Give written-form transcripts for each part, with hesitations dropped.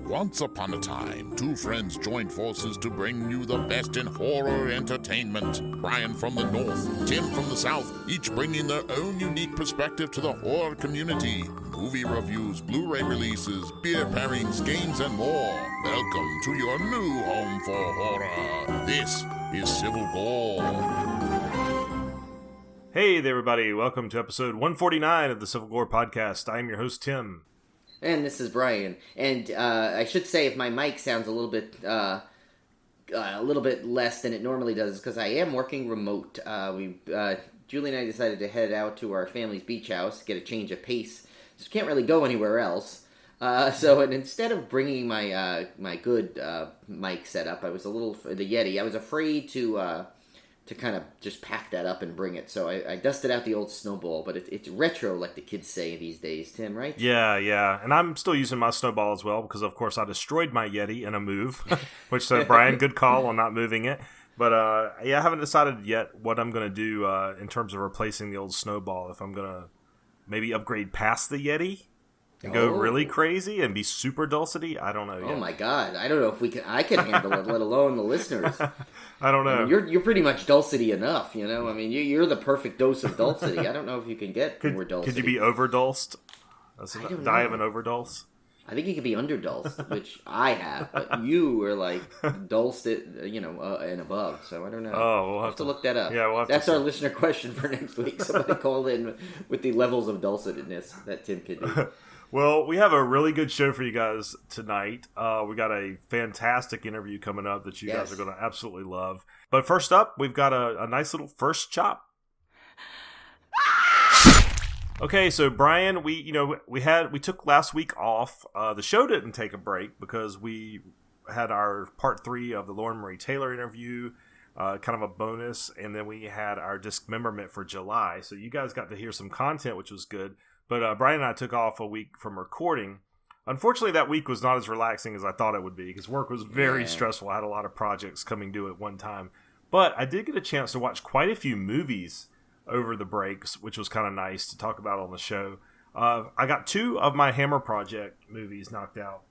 Once upon a time, two friends joined forces to bring you the best in horror entertainment. Brian from the north, Tim from the south, each bringing their own unique perspective to the horror community. Movie reviews, Blu-ray releases, beer pairings, games, and more. Welcome to your new home for horror. This is Civil Gore. Hey there, everybody. Welcome to episode 149 of the Civil Gore podcast. I am your host, Tim. And this is Brian. And I should say, if my mic sounds a little bit less than it normally does, because I am working remote. Julie and I decided to head out to our family's beach house, get a change of pace. Just can't really go anywhere else. And instead of bringing my my good mic setup, I was the Yeti. I was afraid to kind of just pack that up and bring it. So I dusted out the old Snowball, but it's retro, like the kids say these days, Tim, right? Yeah. And I'm still using my Snowball as well, because of course I destroyed my Yeti in a move, which Brian, good call on not moving it. But I haven't decided yet what I'm going to do in terms of replacing the old Snowball, if I'm going to maybe upgrade past the Yeti and go really crazy and be super dulcety. I don't know yet. Oh my God. I don't know if I can handle it, let alone the listeners. I don't know. I mean, you're pretty much dulcety enough, you know? I mean, you're the perfect dose of dulcety. I don't know if you can get more dulcety. Could you be overdulsed? Die of an overdulse? I think you could be underdulced, which I have, but you are like dulced, and above. So I don't know. Oh, we'll have to look that up. Yeah, That's our listener question for next week. Somebody called in with the levels of dulcetness that Tim could do. Well, we have a really good show for you guys tonight. We got a fantastic interview coming up that you guys are going to absolutely love. But first up, we've got a nice little first chop. Okay, so Brian, we took last week off. The show didn't take a break because we had our part 3 of the Lauren Marie Taylor interview, kind of a bonus, and then we had our dismemberment for July. So you guys got to hear some content, which was good. But Brian and I took off a week from recording. Unfortunately, that week was not as relaxing as I thought it would be, because work was very stressful. I had a lot of projects coming due at one time. But I did get a chance to watch quite a few movies over the breaks, which was kind of nice to talk about on the show. I got 2 of my Hammer Project movies knocked out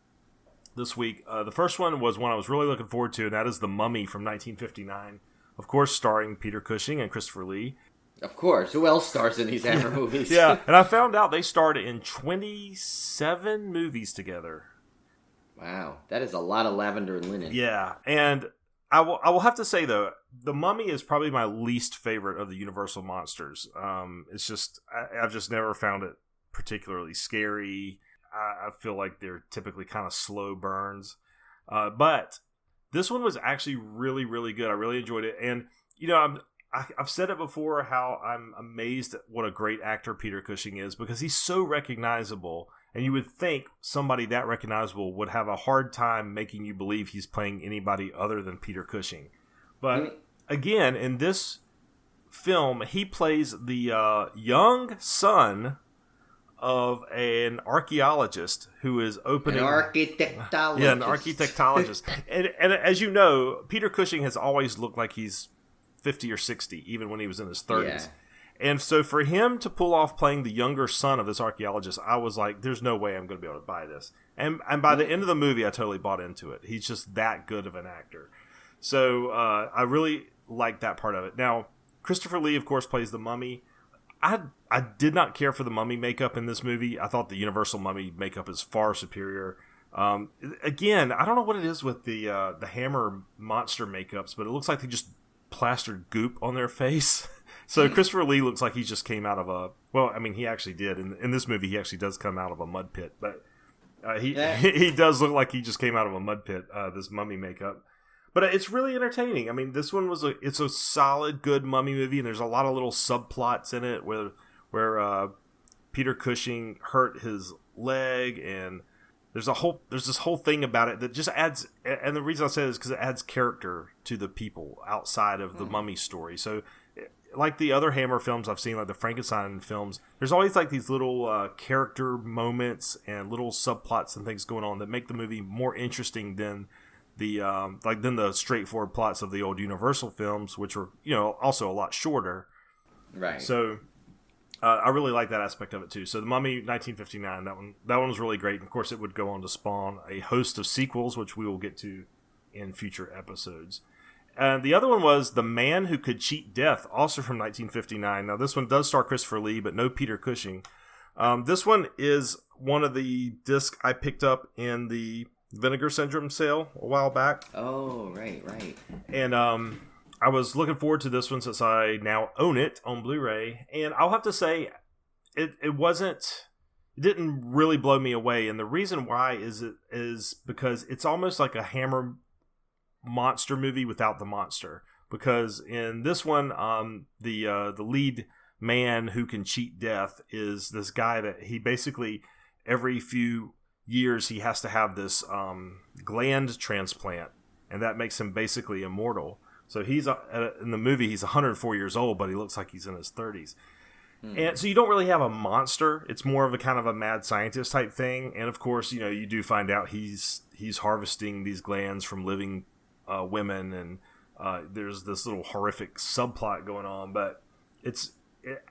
this week. The first one was one I was really looking forward to, and that is The Mummy from 1959. Of course, starring Peter Cushing and Christopher Lee. Of course. Who else stars in these Hammer movies? Yeah, and I found out they starred in 27 movies together. Wow, that is a lot of lavender and linen. Yeah, and I will have to say, though, The Mummy is probably my least favorite of the Universal monsters. It's just, I've just never found it particularly scary. I feel like they're typically kind of slow burns. But this one was actually really, really good. I really enjoyed it. And, I've said it before how I'm amazed at what a great actor Peter Cushing is, because he's so recognizable, and you would think somebody that recognizable would have a hard time making you believe he's playing anybody other than Peter Cushing. But again, in this film, he plays the young son of an archaeologist who is opening... An architectologist. Yeah, an architectologist. and as you know, Peter Cushing has always looked like he's 50 or 60, even when he was in his 30s. Yeah. And so for him to pull off playing the younger son of this archaeologist, I was like, there's no way I'm going to be able to buy this. And by the end of the movie, I totally bought into it. He's just that good of an actor. So I really like that part of it. Now, Christopher Lee, of course, plays the Mummy. I did not care for the Mummy makeup in this movie. I thought the Universal Mummy makeup is far superior. Again, I don't know what it is with the Hammer monster makeups, but it looks like they just plastered goop on their face. So Christopher Lee looks like he just came out of a... Well, I mean, he actually did. In this movie, he actually does come out of a mud pit. But he does look like he just came out of a mud pit, this Mummy makeup. But it's really entertaining. I mean, this one it's a solid, good Mummy movie, and there's a lot of little subplots in it where Peter Cushing hurt his leg, and there's this whole thing about it that just adds, and the reason I say this is because it adds character to the people outside of the Mummy story. So, like the other Hammer films I've seen, like the Frankenstein films, there's always like these little character moments and little subplots and things going on that make the movie more interesting than the straightforward plots of the old Universal films, which were also a lot shorter. Right. So I really like that aspect of it too. So The Mummy 1959, that one was really great. And of course, it would go on to spawn a host of sequels, which we will get to in future episodes. And the other one was The Man Who Could Cheat Death, also from 1959. Now, this one does star Christopher Lee, but no Peter Cushing. This one is one of the discs I picked up in the Vinegar Syndrome sale a while back. Oh, right. And I was looking forward to this one since I now own it on Blu-ray. And I'll have to say, it didn't really blow me away. And the reason why is because it's almost like a Hammer monster movie without the monster. Because in this one, the lead man who can cheat death is this guy that he basically every few years he has to have this gland transplant, and that makes him basically immortal. So he's in the movie he's 104 years old, but he looks like he's in his 30s. And so you don't really have a monster. It's more of a kind of a mad scientist type thing. And of course, you do find out he's harvesting these glands from living women, and there's this little horrific subplot going on. But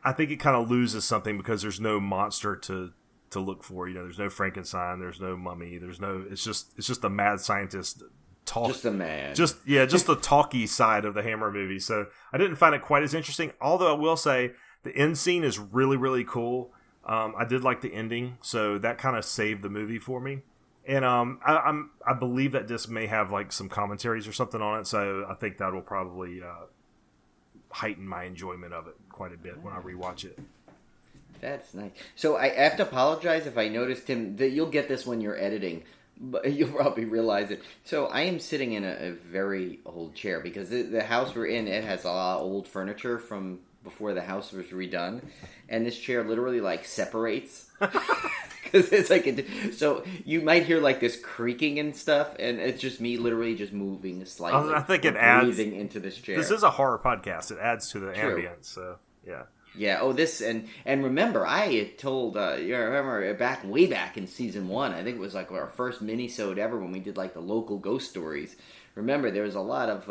I think it kind of loses something because there's no monster to look for. There's no Frankenstein, there's no mummy, it's just a mad scientist talk. Just a man. Just the talky side of the Hammer movie. So I didn't find it quite as interesting. Although I will say the end scene is really, really cool. I did like the ending, so that kind of saved the movie for me. And I believe that disc may have like some commentaries or something on it, so I think that will probably heighten my enjoyment of it quite a bit when I rewatch it. That's nice. So I have to apologize if I noticed him. That you'll get this when you're editing, but you'll probably realize it. So I am sitting in a very old chair because the house we're in, it has a lot of old furniture from before the house was redone, and this chair literally like separates because it's like so you might hear like this creaking and stuff, and it's just me literally just moving slightly. I think it adds breathing into this chair. This is a horror podcast. It adds to the ambience. So yeah. Yeah. Oh, this and remember, I had told remember way back in season 1. I think it was like our first mini-sode ever when we did like the local ghost stories. Remember, there was a lot of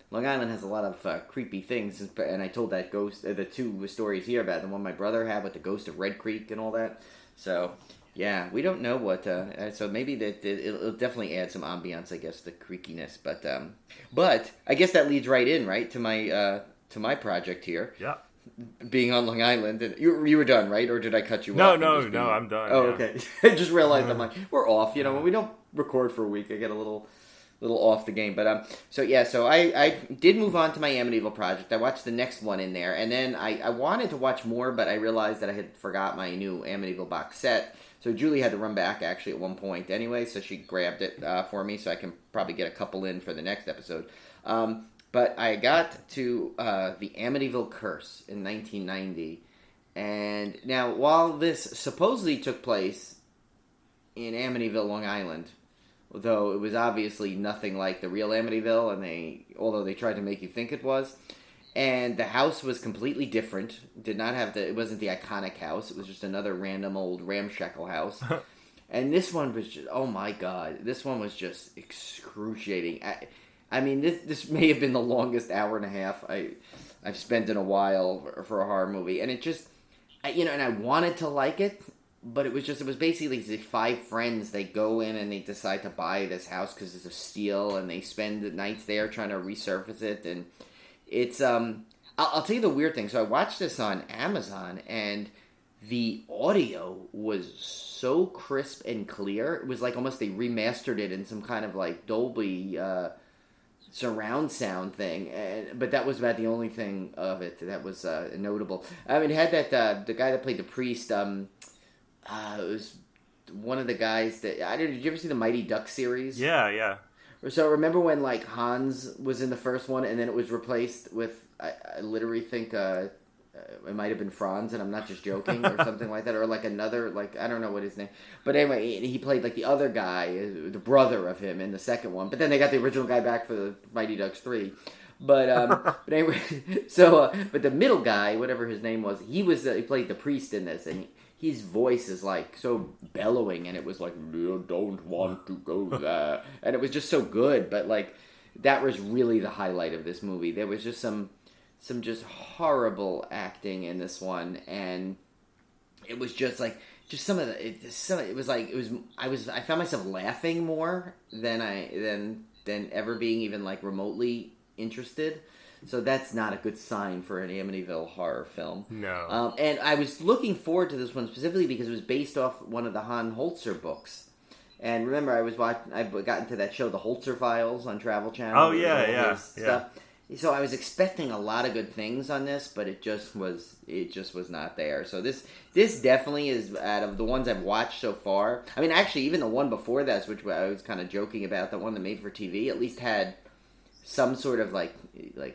Long Island has a lot of creepy things, and I told that ghost the 2 stories here about the one my brother had with the ghost of Red Creek and all that. So yeah, we don't know what. So maybe that it'll definitely add some ambiance, I guess, the creakiness. But I guess that leads right in to my project here. Yeah. Being on Long Island, and you were done, right? Or did I cut you off? No, I'm done. Oh, yeah. Okay. I just realized I'm like, we're off. When we don't record for a week, I get a little off the game. But so I did move on to my Amityville project. I watched the next one in there, and then I wanted to watch more, but I realized that I had forgot my new Amityville box set. So Julie had to run back actually at one point anyway, so she grabbed it for me, so I can probably get a couple in for the next episode. But I got to the Amityville Curse in 1990. And now, while this supposedly took place in Amityville, Long Island, though it was obviously nothing like the real Amityville, although they tried to make you think it was, and the house was completely different. It wasn't the iconic house. It was just another random old ramshackle house. And this one was just, oh my god, this one was just excruciating. I mean, this may have been the longest hour and a half I've spent in a while for a horror movie, and it just, and I wanted to like it, but it was basically these 5 friends. They go in and they decide to buy this house because it's a steal, and they spend the nights there trying to resurface it, and it's I'll tell you the weird thing. So I watched this on Amazon, and the audio was so crisp and clear. It was like almost they remastered it in some kind of like Dolby surround sound thing, but that was about the only thing of it that was notable. I mean, it had that the guy that played the priest. It was one of the guys that did you ever see the Mighty Duck series? Yeah. So remember when like Hans was in the first one, and then it was replaced with I literally think it might have been Franz, and I'm not just joking, or something like that, or like another, like I don't know what his name, but anyway, he played like the other guy, the brother of him in the second one, but then they got the original guy back for the Mighty Ducks 3. But anyway, so but the middle guy, whatever his name was, he played the priest in this, and his voice is like so bellowing, and it was like, "You don't want to go there," and it was just so good. But like that was really the highlight of this movie. There was just some some just horrible acting in this one, and it was just like some of the I found myself laughing more than ever being even like remotely interested. So that's not a good sign for an Amityville horror film. No. And I was looking forward to this one specifically because it was based off one of the Han Holzer books. And remember, I got into that show, The Holzer Files, on Travel Channel. Oh, yeah. Stuff. So I was expecting a lot of good things on this, but it just was not there. So this definitely is, out of the ones I've watched so far. I mean, actually, even the one before this, which I was kind of joking about, the one that made for TV, at least had some sort of like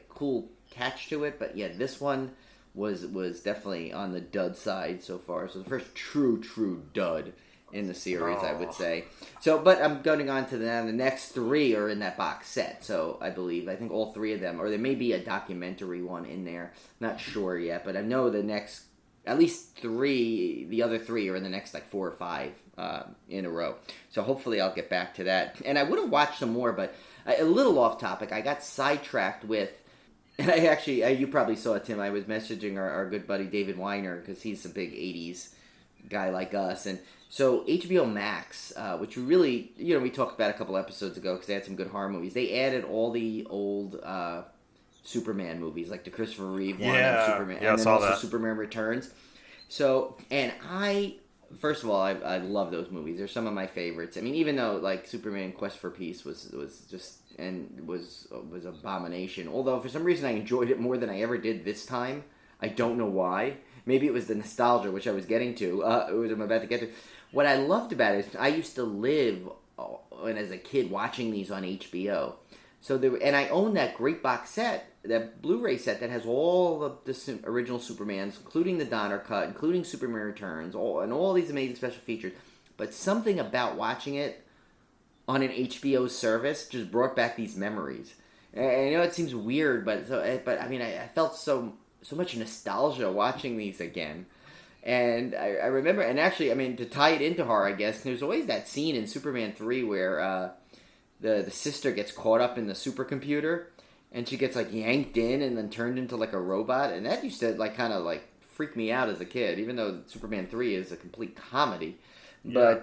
cool catch to it. But yeah, this one was definitely on the dud side so far. So the first true dud in the series, I would say. So, but I'm going on to the next three are in that box set. So I think all three of them, or there may be a documentary one in there. Not sure yet, but I know the next, at least three, the other three are in the next like 4 or 5 in a row. So hopefully I'll get back to that. And I would have watched some more, but a little off topic. I got sidetracked with, and you probably saw it, Tim. I was messaging our good buddy David Weiner because he's a big 80s guy like us. And so HBO Max, which really, we talked about a couple episodes ago because they had some good horror movies. They added all the old Superman movies, like the Christopher Reeve one and Superman, and then also Superman Returns. So, and first of all, I love those movies. They're some of my favorites. I mean, even though like Superman Quest for Peace was abomination. Although for some reason I enjoyed it more than I ever did this time. I don't know why. Maybe it was the nostalgia, which I was getting to. I'm about to get to. What I loved about it is I used to live, and as a kid, watching these on HBO. So and I own that great box set, that Blu-ray set that has all of the original Supermans, including the Donner cut, including Superman Returns, and all these amazing special features. But something about watching it on an HBO service just brought back these memories. And I know it seems weird, but I mean, I felt so much nostalgia watching these again. And I remember, and actually, I mean, to tie it into horror, I guess, there's always that scene in Superman 3 where the sister gets caught up in the supercomputer, and she gets, like, yanked in and then turned into, like, a robot. And that used to, like, kind of, like, freak me out as a kid, even though Superman 3 is a complete comedy. Yeah.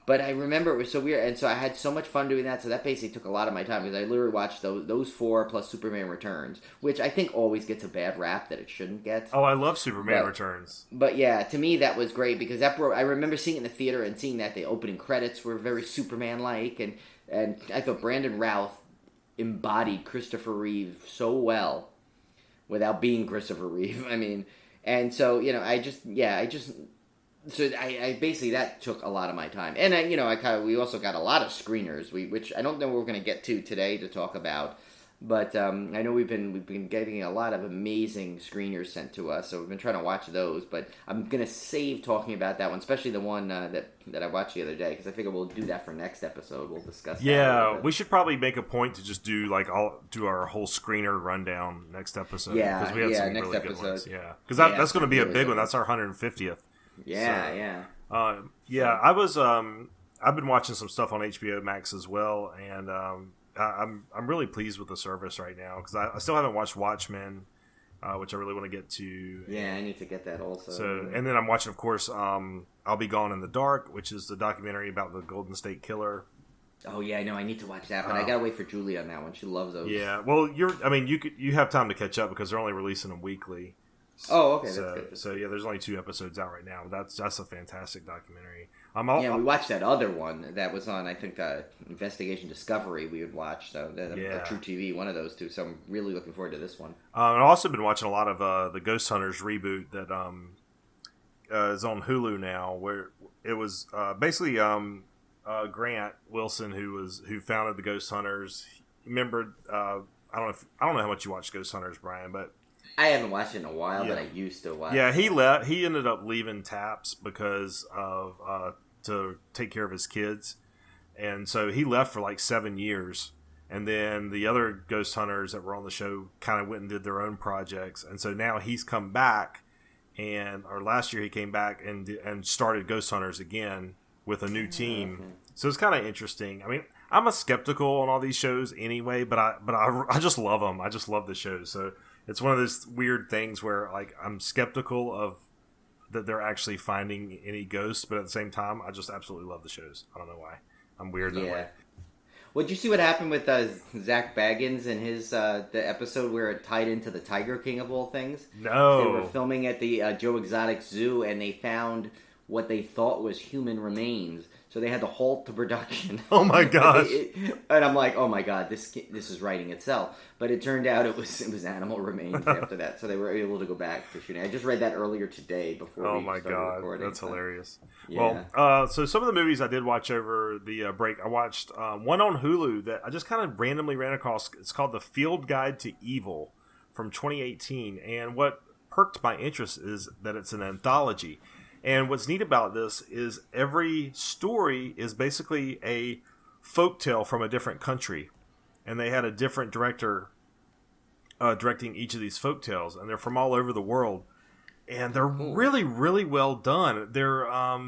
But I remember it was so weird, and so I had so much fun doing that, so that basically took a lot of my time, because I literally watched those 4 plus Superman Returns, which I think always gets a bad rap that it shouldn't get. Oh, I love Superman Returns. But yeah, to me that was great, because I remember seeing it in the theater and seeing that the opening credits were very Superman-like, and I thought Brandon Routh embodied Christopher Reeve so well without being Christopher Reeve. I mean, and so, So I basically, that took a lot of my time, and we also got a lot of screeners, which I don't know we're going to get to today to talk about, but I know we've been getting a lot of amazing screeners sent to us, so we've been trying to watch those. But I'm going to save talking about that one, especially the one that I watched the other day, because I figure we'll do that for next episode. We'll discuss. Yeah, we should probably make a point to just do our whole scriner rundown next episode. Yeah, because we had some next really episode. Good ones. Yeah, because that's going to be a big one. That's our 150th. Yeah. I've been watching some stuff on HBO Max as well, and I'm really pleased with the service right now, because I still haven't watched Watchmen, which I really want to get to. Yeah, I need to get that also. So, and then I'm watching, of course, I'll Be Gone in the Dark, which is the documentary about the Golden State Killer. Oh yeah, I know. I need to watch that, but I gotta wait for Julie on that one. She loves those. Yeah, well, you have time to catch up because they're only releasing them weekly. Oh, okay, that's good. So yeah, there's only 2 episodes out right now. That's a fantastic documentary. We watched that other one that was on, I think, Investigation Discovery. We would watch True TV, one of those two. So I'm really looking forward to this one. I've also been watching a lot of the Ghost Hunters reboot that is on Hulu now, where it was basically Grant Wilson who founded the Ghost Hunters. Remember, I don't know how much you watch Ghost Hunters, Brian, but I haven't watched it in a while, but I used to watch. Yeah, he ended up leaving TAPS because of to take care of his kids, and so he left for like 7 years. And then the other ghost hunters that were on the show kind of went and did their own projects, and so now he's come back, or last year he came back and started Ghost Hunters again with a new team. Okay. So it's kind of interesting. I mean, I'm a skeptical on all these shows anyway, but I just love them. I just love the shows. So it's one of those weird things where like I'm skeptical of that they're actually finding any ghosts, but at the same time, I just absolutely love the shows. I don't know why. I'm weird that way. Well, did you see what happened with Zach Baggins and his the episode where it tied into the Tiger King of all things? No. They were filming at the Joe Exotic Zoo, and they found what they thought was human remains. So they had to halt the production. Oh my gosh! And I'm like, oh my god, this is writing itself. But it turned out it was animal remains after that, so they were able to go back to shooting. I just read that earlier today before we started recording. That's hilarious. Yeah. Well, so some of the movies I did watch over the break, I watched one on Hulu that I just kind of randomly ran across. It's called The Field Guide to Evil from 2018, and what perked my interest is that it's an anthology. And what's neat about this is every story is basically a folktale from a different country. And they had a different director directing each of these folktales. And they're from all over the world. And they're really, really well done. They're, I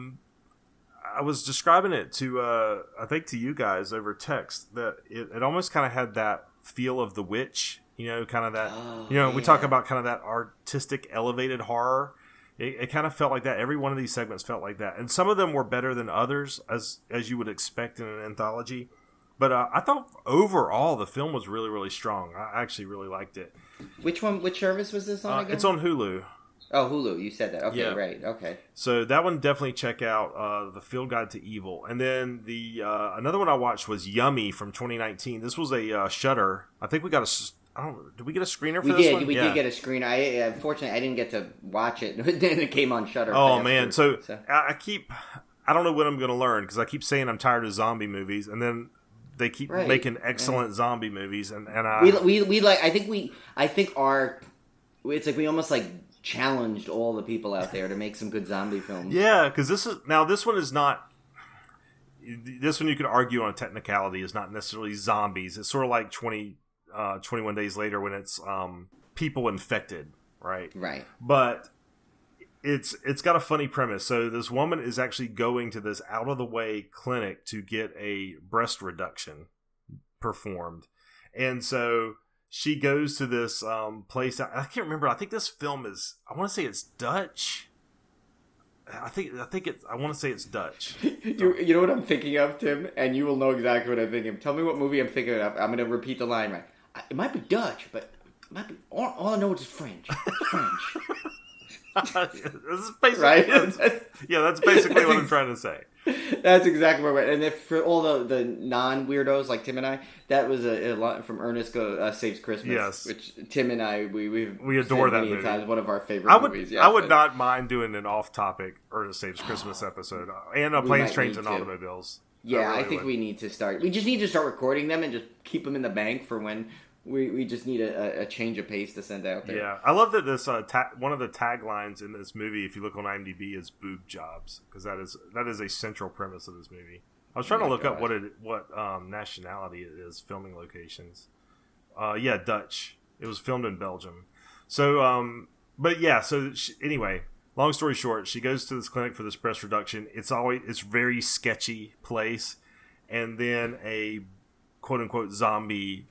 was describing it to, I think to you guys over text, that it almost kind of had that feel of The Witch. You know, kind of that, we talk about kind of that artistic, elevated horror. It kind of felt like that. Every one of these segments felt like that. And some of them were better than others, as you would expect in an anthology. But I thought overall the film was really, really strong. I actually really liked it. Which service was this on again? It's on Hulu. Oh, Hulu. You said that. Okay, yeah. Right. Okay. So that one, definitely check out The Field Guide to Evil. And then the another one I watched was Yummy from 2019. This was a Shudder. I think we got a... did we get a screener for this one? We did get a screener. Unfortunately, I didn't get to watch it. Then it came on Shudder. Oh, man. So I don't know what I'm going to learn, because I keep saying I'm tired of zombie movies, and then they keep making excellent zombie movies. And we like, I think it's like we almost like challenged all the people out there to make some good zombie films. Yeah, because this one is not, this one you could argue on a technicality is not necessarily zombies. It's sort of like 21 Days Later when it's people infected, right? Right. But it's got a funny premise. So this woman is actually going to this out of the way clinic to get a breast reduction performed, and so she goes to this place. I can't remember. I think this film is. I want to say it's Dutch. I want to say it's Dutch. You know what I'm thinking of, Tim, and you will know exactly what I'm thinking of. Tell me what movie I'm thinking of. I'm going to repeat the line right. It might be Dutch, but it might be all I know is French. French. This is basically, right? That's basically what I'm trying to say. That's exactly what we're. And if for all the non-weirdos like Tim and I, that was a lot from Ernest Saves Christmas. Yes. Which Tim and I, we adore that movie. Times, one of our favorite movies. I would not mind doing an off-topic Ernest Saves Christmas episode. And Planes, Trains, and Automobiles. Yeah, I think we need to start. We just need to start recording them and just keep them in the bank for when we just need a change of pace to send out there. Yeah, I love that this one of the taglines in this movie, if you look on IMDb, is "boob jobs," because that is a central premise of this movie. I was trying to look up what nationality it is, filming locations. Dutch. It was filmed in Belgium. So, anyway, long story short, she goes to this clinic for this breast reduction. It's very sketchy place, and then a quote unquote zombie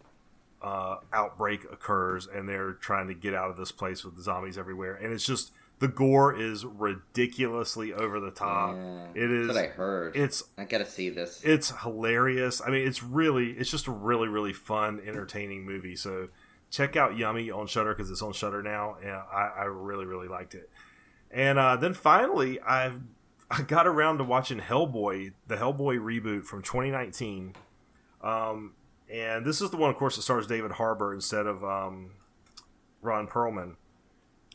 outbreak occurs, and they're trying to get out of this place with the zombies everywhere, and it's just the gore is ridiculously over the top. It is. That's what I heard. I gotta see this. It's hilarious. I mean, it's just a really, really fun, entertaining movie. So check out Yummy on Shudder, because it's on Shudder now, and I really, really liked it. And then finally, I got around to watching Hellboy, the Hellboy reboot from 2019. And this is the one, of course, that stars David Harbour instead of Ron Perlman.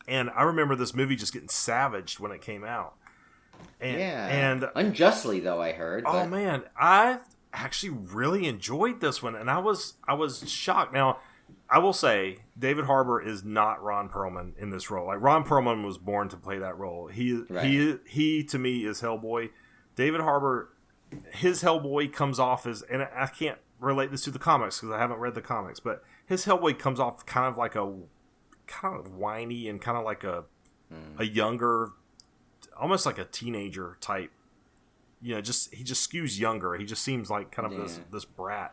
And I remember this movie just getting savaged when it came out. And unjustly, though, I heard. Oh, man. I actually really enjoyed this one, and I was shocked. Now, I will say, David Harbour is not Ron Perlman in this role. Like, Ron Perlman was born to play that role. He to me, is Hellboy. David Harbour, his Hellboy comes off as, and I can't relate this to the comics because I haven't read the comics, but his Hellboy comes off kind of whiny and kind of like a younger, almost like a teenager type. He just skews younger. He just seems like kind of this brat.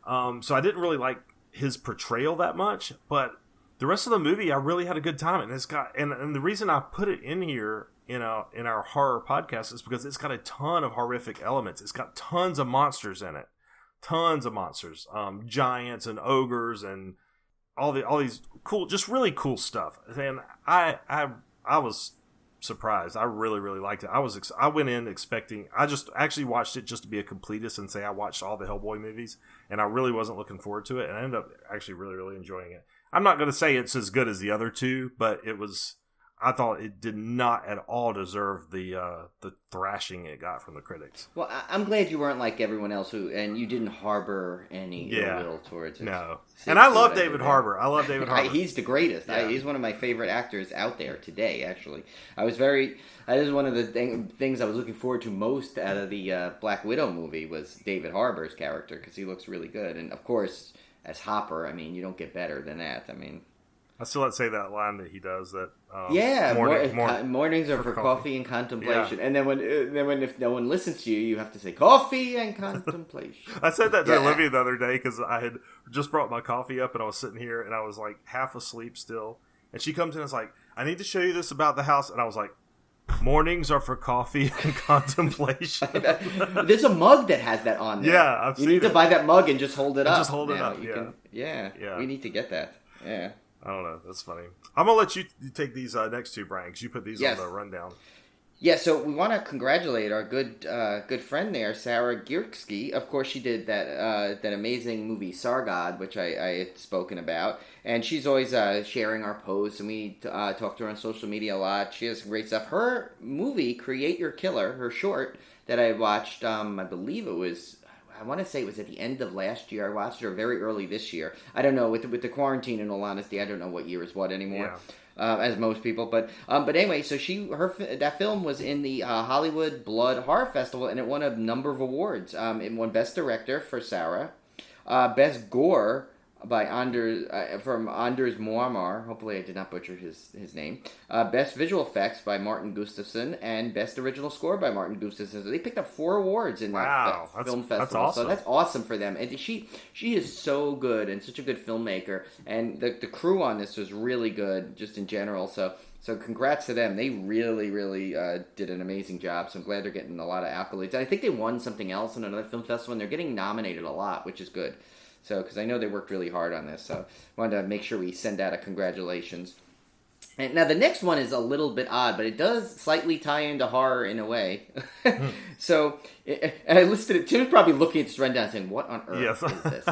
So I didn't really like his portrayal that much, but the rest of the movie, I really had a good time, and it's got and the reason I put it in here in our horror podcast is because it's got a ton of horrific elements. It's got tons of monsters in it, tons of monsters, giants and ogres and all these cool, just really cool stuff. And I was surprised. I really, really liked it. I went in expecting. I just actually watched it just to be a completist and say I watched all the Hellboy movies, and I really wasn't looking forward to it. And I ended up actually really, really enjoying it. I'm not going to say it's as good as the other two, but it was. I thought it did not at all deserve the thrashing it got from the critics. Well, I'm glad you weren't like everyone else and you didn't harbor any ill will towards it. No. And I love David Harbour. I love David Harbour. He's the greatest. Yeah. He's one of my favorite actors out there today, actually. That is one of the things I was looking forward to most out of the Black Widow movie was David Harbour's character, because he looks really good. And, of course, as Hopper, I mean, you don't get better than that. I mean... I still have to say that line that he does. That mornings are for coffee and contemplation. Yeah. And then if no one listens to you, you have to say coffee and contemplation. I said that to Olivia the other day because I had just brought my coffee up and I was sitting here and I was like half asleep still. And she comes in and is like, "I need to show you this about the house." And I was like, "Mornings are for coffee and contemplation." There's a mug that has that on there. Yeah, I've you seen need to buy that mug and just hold it up. Just hold it up. Yeah. We need to get that. Yeah. I don't know. That's funny. I'm going to let you take these next two, Brian, because you put these on the rundown. Yeah, so we want to congratulate our good friend there, Sarah Gierksky. Of course, she did that amazing movie Sargad, which I had spoken about. And she's always sharing our posts, and we talk to her on social media a lot. She has great stuff. Her movie, Create Your Killer, her short that I watched, I believe it was... I want to say it was at the end of last year. I watched it very early this year. I don't know. With the quarantine, in all honesty, I don't know what year is what anymore, as most people. But anyway, so that film was in the Hollywood Blood Horror Festival, and it won a number of awards. It won Best Director for Sarah, Best Gore by from Anders Moamar. Hopefully I did not butcher his name. Best Visual Effects by Martin Gustafson, and Best Original Score by Martin Gustafson. So they picked up 4 awards in that film festival. That's awesome. So that's awesome for them. And she is so good and such a good filmmaker. And the crew on this was really good, just in general. So congrats to them. They really, really did an amazing job. So I'm glad they're getting a lot of accolades. And I think they won something else in another film festival, and they're getting nominated a lot, which is good. So, because I know they worked really hard on this, so I wanted to make sure we send out a congratulations. And now the next one is a little bit odd, but it does slightly tie into horror in a way. So, and I listed it. Tim's probably looking at this rundown saying, "What on earth is this?"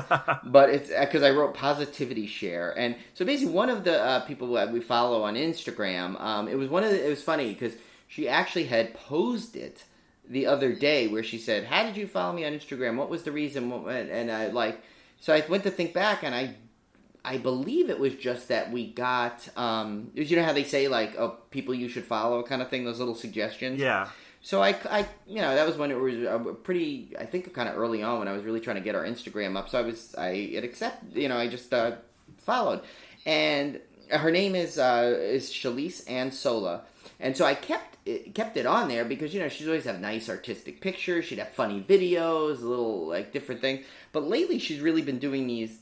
But it's because I wrote Positivity Share, and so basically one of the people that we follow on Instagram, it was funny because she actually had posed it the other day where she said, "How did you follow me on Instagram? What was the reason?" And I So I went to think back, and I believe it was just that we got, you know how they say, like, people you should follow kind of thing, those little suggestions? Yeah. So I that was when it was pretty, I think kind of early on when I was really trying to get our Instagram up. So I just followed. And her name is Shalise Ann Sola. And so I kept it on there because, she'd always have nice artistic pictures. She'd have funny videos, little, like, different things. But lately she's really been doing these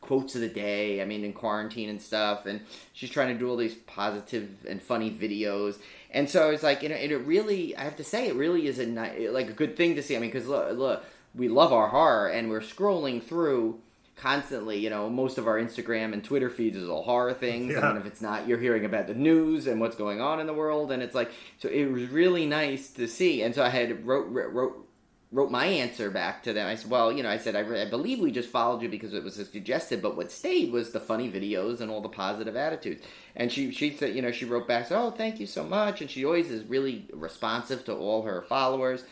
quotes of the day, in quarantine and stuff. And she's trying to do all these positive and funny videos. And so it's like, it really, I have to say, it really is a good thing to see. Because look, we love our horror, and we're scrolling through constantly, most of our Instagram and Twitter feeds is all horror things. Yeah. And if it's not, you're hearing about the news and what's going on in the world. And it's like, so it was really nice to see. And so I had wrote my answer back to them. I said, well, I believe we just followed you because it was suggested, but what stayed was the funny videos and all the positive attitudes. And she said, she wrote back, oh, thank you so much. And she always is really responsive to all her followers.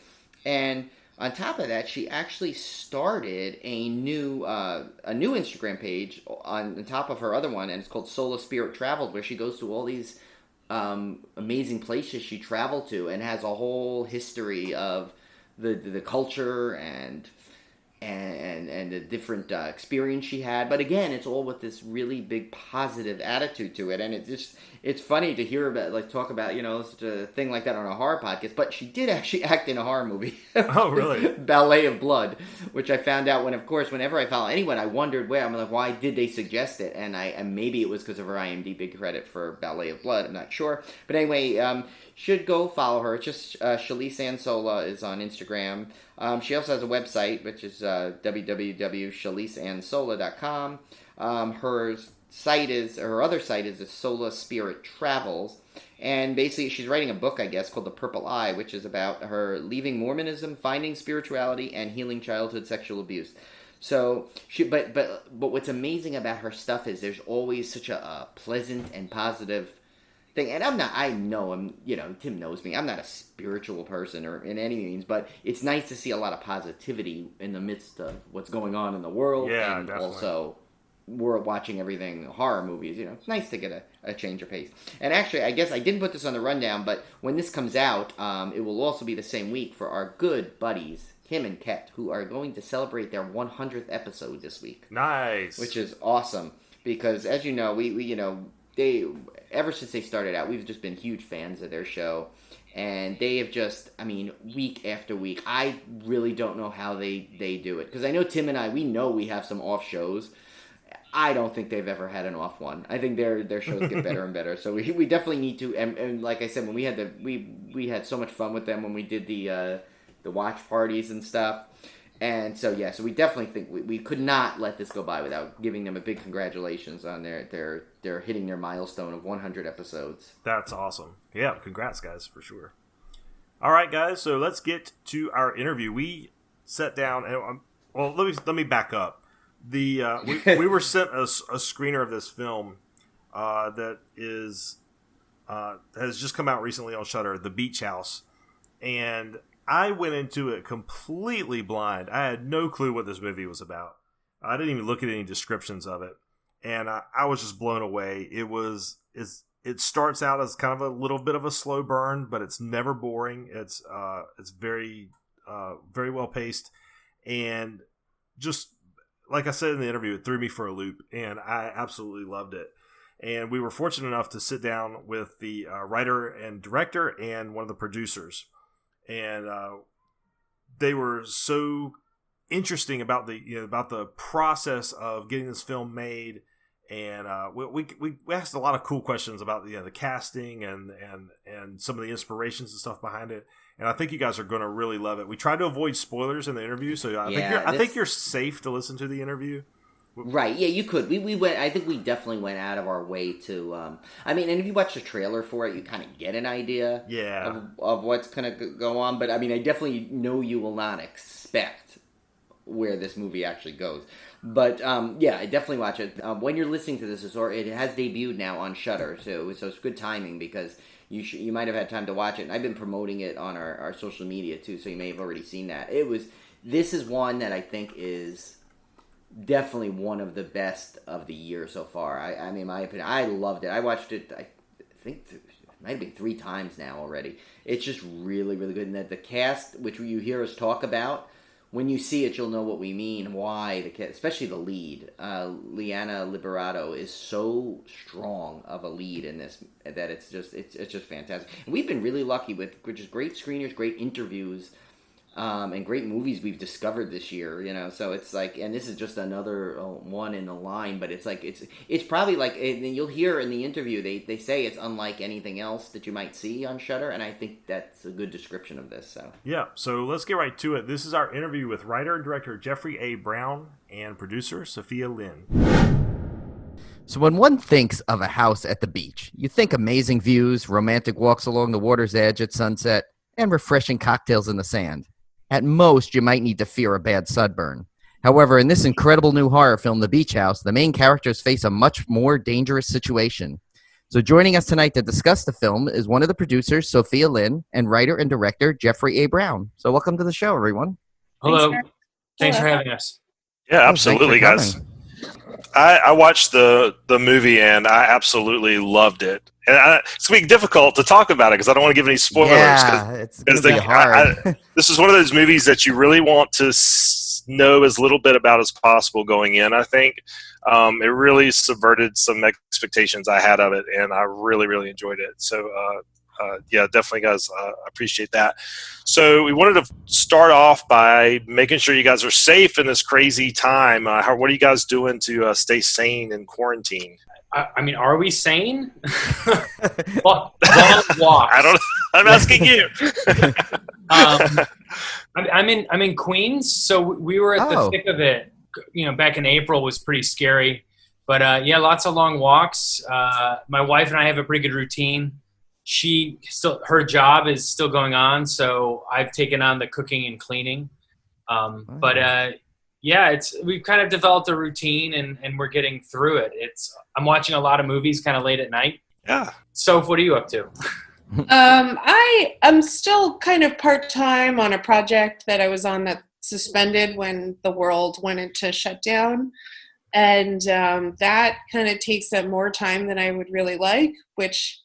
And on top of that, she actually started a new Instagram page on top of her other one, and it's called Sola Spirit Travels, where she goes to all these amazing places she traveled to and has a whole history of the culture and and the different experience she had. But again, it's all with this really big positive attitude to it, and it's funny to hear about, like, talk about, such a thing like that on a horror podcast. But she did actually act in a horror movie. Oh, really? Ballet of Blood, which I found out whenever I follow anyone, I wondered I'm like, why did they suggest it? And maybe it was because of her IMDb credit for Ballet of Blood. I'm not sure, but anyway, should go follow her. It's just Shalise Ansola is on Instagram. She also has a website, which is www.shaliseansola.com. Her other site is Sola Spirit Travels, and basically she's writing a book, I guess, called The Purple Eye, which is about her leaving Mormonism, finding spirituality, and healing childhood sexual abuse. So but what's amazing about her stuff is there's always such a pleasant and positive thing. And Tim knows me. I'm not a spiritual person or in any means, but it's nice to see a lot of positivity in the midst of what's going on in the world. Yeah, and definitely. Also, we're watching everything horror movies. It's nice to get a change of pace. And actually, I guess I didn't put this on the rundown, but when this comes out, it will also be the same week for our good buddies, Kim and Ket, who are going to celebrate their 100th episode this week. Nice. Which is awesome, because as you know, they ever since they started out, we've just been huge fans of their show, and they have just, week after week. I really don't know how they do it, because I know Tim and I, we have some off shows. I don't think they've ever had an off one. I think their shows get better and better. So we definitely need to. And like I said, when we had we had so much fun with them when we did the watch parties and stuff. And so so we definitely think we could not let this go by without giving them a big congratulations on their hitting their milestone of 100 episodes. That's awesome. Yeah, congrats, guys, for sure. All right, guys, so let's get to our interview. We sat down and let me back up. We were sent a screener of this film that has just come out recently on Shudder, The Beach House, and I went into it completely blind. I had no clue what this movie was about. I didn't even look at any descriptions of it, and I was just blown away. It starts out as kind of a little bit of a slow burn, but it's never boring. It's very very well paced, and just like I said in the interview, it threw me for a loop, and I absolutely loved it. And we were fortunate enough to sit down with the writer and director and one of the producers. And they were so interesting about the process of getting this film made, and we asked a lot of cool questions about the casting and some of the inspirations and stuff behind it. And I think you guys are going to really love it. We tried to avoid spoilers in the interview, so I think you're safe to listen to the interview. Right, yeah, you could. We went. I think we definitely went out of our way to. And if you watch the trailer for it, you kind of get an idea. Yeah. Of what's gonna go on, but I definitely know you will not expect where this movie actually goes. But I definitely watch it. When you're listening to this, it has debuted now on Shudder, so it's good timing, because you might have had time to watch it. And I've been promoting it on our social media too, so you may have already seen that. This is one that I think is definitely one of the best of the year so far. In my opinion, I loved it. I watched it, I think it might have been 3 times now already. It's just really, really good. And the cast, which you hear us talk about, when you see it, you'll know what we mean. Why the cast, especially the lead, Liana Liberato, is so strong of a lead in this that it's just fantastic. And we've been really lucky with just great screeners, great interviews. And great movies we've discovered this year, so it's like, and this is just another one in the line, but it's like, it's probably like, and you'll hear in the interview, they say it's unlike anything else that you might see on Shudder, and I think that's a good description of this, so. Yeah, so let's get right to it. This is our interview with writer and director Jeffrey A. Brown and producer Sofia Lin. So when one thinks of a house at the beach, you think amazing views, romantic walks along the water's edge at sunset, and refreshing cocktails in the sand. At most, you might need to fear a bad sunburn. However, in this incredible new horror film, The Beach House, the main characters face a much more dangerous situation. So joining us tonight to discuss the film is one of the producers, Sofia Lin, and writer and director, Jeffrey A. Brown. So welcome to the show, everyone. Hello. Thanks for having us. Yeah, absolutely, guys. I watched the movie, and I absolutely loved it. And it's going to be difficult to talk about it because I don't want to give any spoilers. Yeah, it's going to be hard. This is one of those movies that you really want to know as little bit about as possible going in. I think it really subverted some expectations I had of it, and I really, really enjoyed it. So, yeah, definitely, guys, appreciate that. So we wanted to start off by making sure you guys are safe in this crazy time. What are you guys doing to stay sane in quarantine? I mean, are we sane? Long walks. I don't. I'm asking you. I'm in Queens, so we were at the thick of it. Back in April was pretty scary, but yeah, lots of long walks. My wife and I have a pretty good routine. Her job is still going on, so I've taken on the cooking and cleaning. But yeah, we've kind of developed a routine, and we're getting through it. I'm watching a lot of movies kind of late at night. Yeah. Soph, what are you up to? I am still kind of part-time on a project that I was on that suspended when the world went into shutdown. And that kind of takes up more time than I would really like, which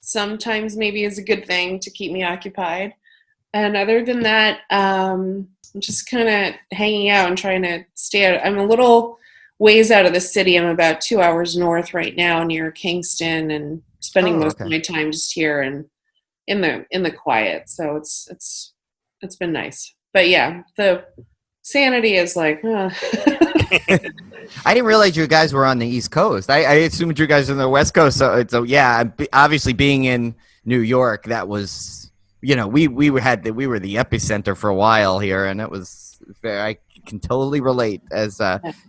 sometimes maybe is a good thing to keep me occupied. And other than that, I'm just kind of hanging out and trying to stay out. I'm a little ways out of the city. I'm about 2 hours north right now near Kingston, and spending most of my time just here and in the quiet. So it's been nice. But yeah, the sanity is like, I didn't realize you guys were on the East Coast. I assumed you guys were on the West Coast. So yeah, obviously being in New York, that was, we were the epicenter for a while here, and it was I can totally relate. As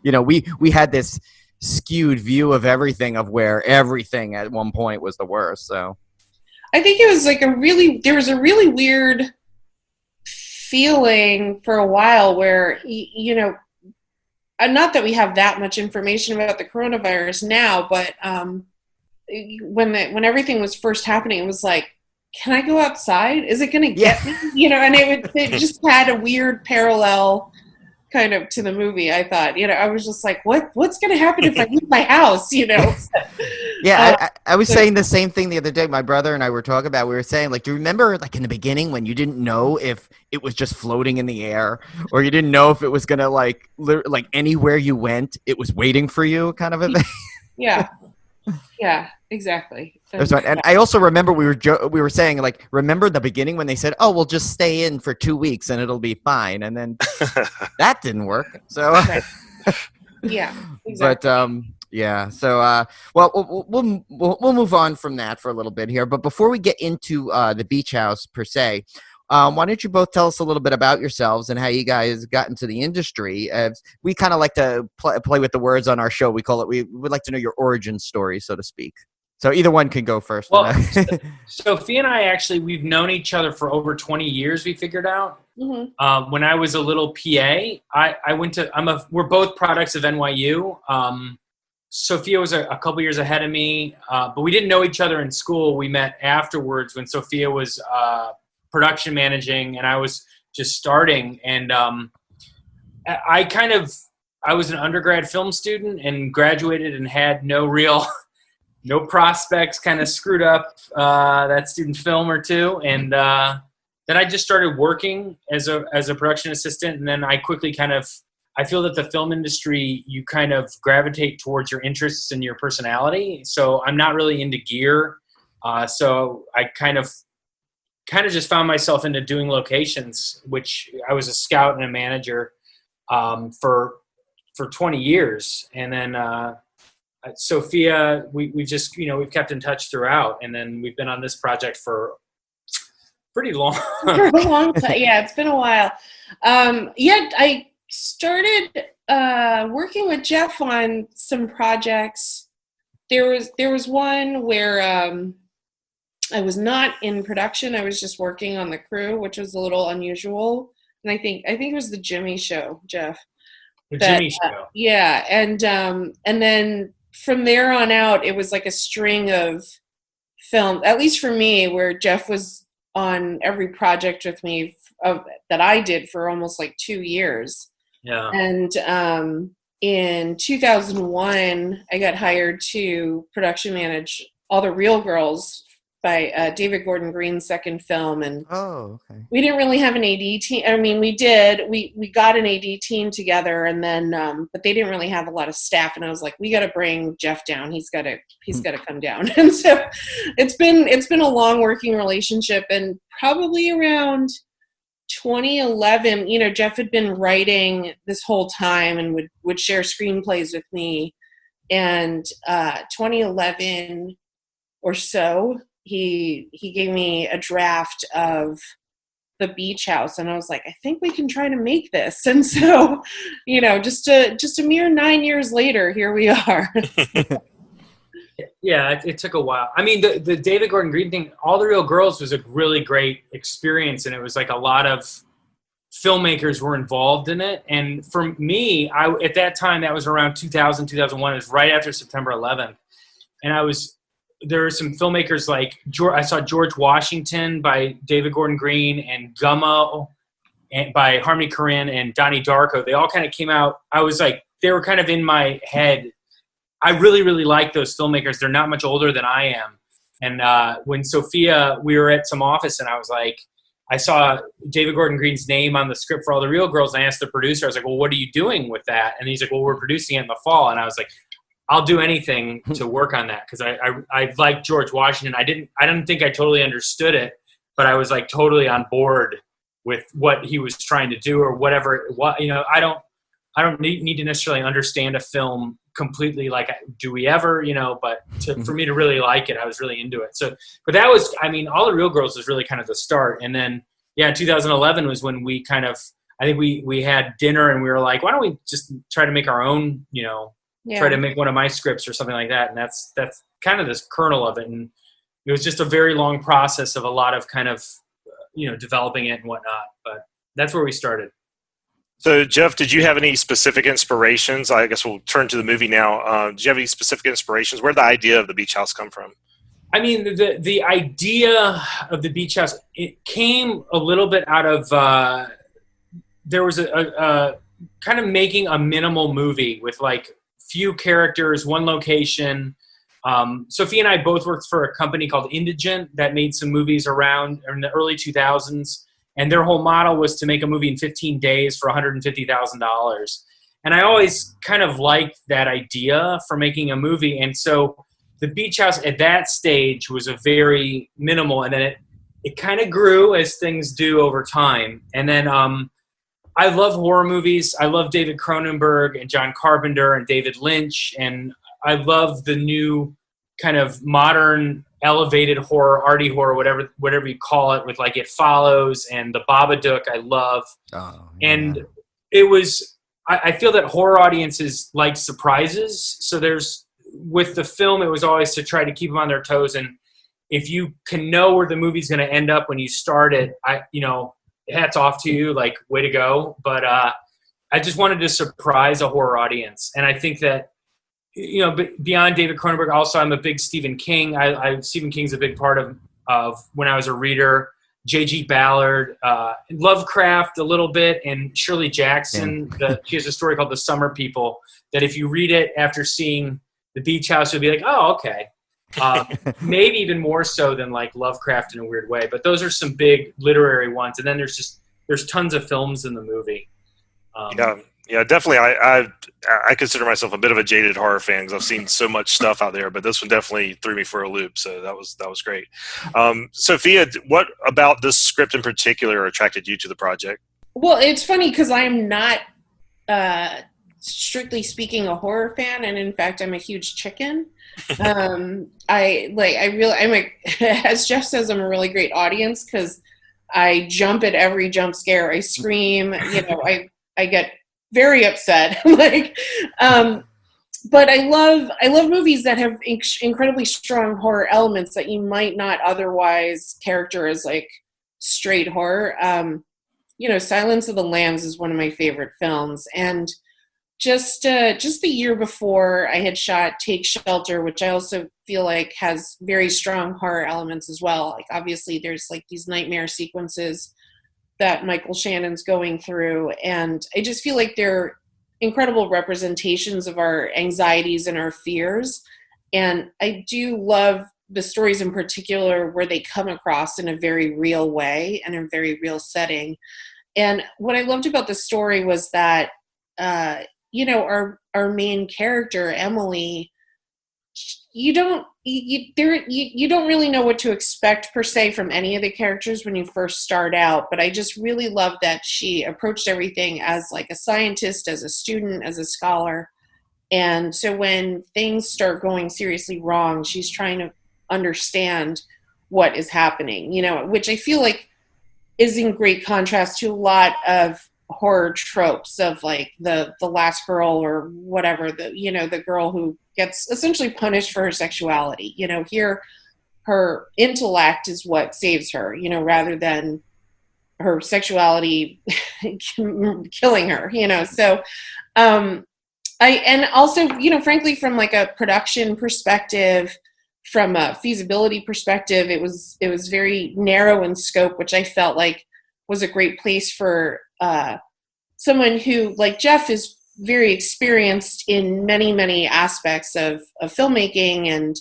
we had this skewed view of everything, of where everything at one point was the worst. So I think it was like there was a really weird feeling for a while where, not that we have that much information about the coronavirus now, but when everything was first happening, it was like, can I go outside? Is it going to get me? And it just had a weird parallel kind of to the movie. I thought, I was just like, what's going to happen if I leave my house? Yeah, I was saying the same thing the other day. My brother and I were talking about, we were saying, like, do you remember, like, in the beginning when you didn't know if it was just floating in the air, or you didn't know if it was going to, like anywhere you went, it was waiting for you, kind of a thing? Yeah. Yeah, exactly. That's right. And I also remember we were saying, like, remember the beginning when they said, "Oh, we'll just stay in for 2 weeks and it'll be fine," and then that didn't work. So yeah, exactly. But yeah. So well, we'll move on from that for a little bit here. But before we get into the beach house per se, why don't you both tell us a little bit about yourselves and how you guys got into the industry? We kind of like to play with the words on our show. We call it, we would like to know your origin story, so to speak. So either one can go first. Well, Sophia and I we've known each other for over 20 years, we figured out. Mm-hmm. When I was a little PA, we're both products of NYU. Sophia was a couple years ahead of me, but we didn't know each other in school. We met afterwards when Sophia was production managing and I was just starting. And I was an undergrad film student and graduated and had no prospects, kind of screwed up that student film or two. And then I just started working as a production assistant. And then I quickly I feel that the film industry, you kind of gravitate towards your interests and your personality. So I'm not really into gear. So I kind of just found myself into doing locations, which I was a scout and a manager for 20 years. And then Sophia, we've just, we've kept in touch throughout. And then we've been on this project for pretty long. For a long time. Yeah, it's been a while. I started working with Jeff on some projects. There was one where I was not in production. I was just working on the crew, which was a little unusual. And I think it was the Jimmy Show, Jeff. Jimmy Show. Yeah, and then from there on out, it was like a string of film, at least for me, where Jeff was on every project with me that I did for almost like 2 years. Yeah. And in 2001, I got hired to production manage all the Real Girls by David Gordon Green's second film, and okay. we didn't really have an AD team. I mean, we did. We got an AD team together, and then but they didn't really have a lot of staff. And I was like, we got to bring Jeff down. He's got to come down. And so it's been a long working relationship, and probably around 2011, Jeff had been writing this whole time and would share screenplays with me. And 2011 or so, he gave me a draft of The Beach House, and I was like, I think we can try to make this. And so, just a mere 9 years later, here we are. Yeah, it took a while. I mean, the David Gordon Green thing, All the Real Girls was a really great experience, and it was like a lot of filmmakers were involved in it. And for me, at that time, that was around 2000, 2001. It was right after September 11th. And there were some filmmakers like, I saw George Washington by David Gordon Green, and Gummo by Harmony Korine and Donnie Darko. They all kind of came out. I was like, they were kind of in my head. I really, really like those filmmakers. They're not much older than I am. And when Sophia, we were at some office, and I was like, I saw David Gordon Green's name on the script for All the Real Girls, and I asked the producer, I was like, well, what are you doing with that? And he's like, well, we're producing it in the fall. And I was like, I'll do anything to work on that, because I like George Washington. I didn't think I totally understood it, but I was like totally on board with what he was trying to do, or whatever. I don't need to necessarily understand a film completely, like, do we ever, but for me to really like it, I was really into it. So, but that was, All the Real Girls was really kind of the start. And then, 2011 was when we kind of, I think we had dinner, and we were like, why don't we just try to make our own, try to make one of my scripts or something like that. And that's kind of this kernel of it. And it was just a very long process of a lot of kind of, developing it and whatnot. But that's where we started. So, Jeff, did you have any specific inspirations? I guess we'll turn to the movie now. Did you have any specific inspirations? Where did the idea of the beach house come from? The idea of the beach house, it came a little bit out of, there was a kind of making a minimal movie with like few characters, one location. Sophia and I both worked for a company called Indigent that made some movies around in the early 2000s. And their whole model was to make a movie in 15 days for $150,000. And I always kind of liked that idea for making a movie. And so the beach house at that stage was a very minimal. And then it kind of grew as things do over time. And then I love horror movies. I love David Cronenberg and John Carpenter and David Lynch. And I love the new kind of modern elevated horror, arty horror, whatever you call it, with like It Follows and The Babadook. I love. And it was, I feel that horror audiences like surprises. So with the film, it was always to try to keep them on their toes. And if you can know where the movie's going to end up when you start it, hats off to you, like, way to go. But I just wanted to surprise a horror audience. And I think that, beyond David Cronenberg, also I'm a big Stephen King. Stephen King's a big part of when I was a reader. J.G. Ballard, Lovecraft a little bit, and Shirley Jackson. She has a story called The Summer People that if you read it after seeing The Beach House, you'll be like, oh, okay. Maybe even more so than like Lovecraft in a weird way. But those are some big literary ones. And then there's tons of films in the movie. Yeah, definitely. I consider myself a bit of a jaded horror fan because I've seen so much stuff out there, but this one definitely threw me for a loop. So that was great. Sophia, what about this script in particular attracted you to the project? Well, it's funny because I am not, strictly speaking, a horror fan, and in fact, I'm a huge chicken. As Jeff says, I'm a really great audience because I jump at every jump scare. I scream. I get very upset. But I love movies that have incredibly strong horror elements that you might not otherwise characterize as like straight horror. Silence of the Lambs is one of my favorite films, and just the year before I had shot Take Shelter, which I also feel like has very strong horror elements as well. Like, obviously there's like these nightmare sequences that Michael Shannon's going through. And I just feel like they're incredible representations of our anxieties and our fears. And I do love the stories in particular where they come across in a very real way and a very real setting. And what I loved about the story was that, our main character, Emily, you don't really know what to expect per se from any of the characters when you first start out, but I just really love that she approached everything as like a scientist, as a student, as a scholar. And so when things start going seriously wrong, she's trying to understand what is happening, which I feel like is in great contrast to a lot of horror tropes of like the last girl or whatever, the girl who gets essentially punished for her sexuality. Here her intellect is what saves her, rather than her sexuality killing her, So and also, frankly, from like a production perspective, from a feasibility perspective, it was very narrow in scope, which I felt like was a great place for someone who, like Jeff, is very experienced in many, many aspects of filmmaking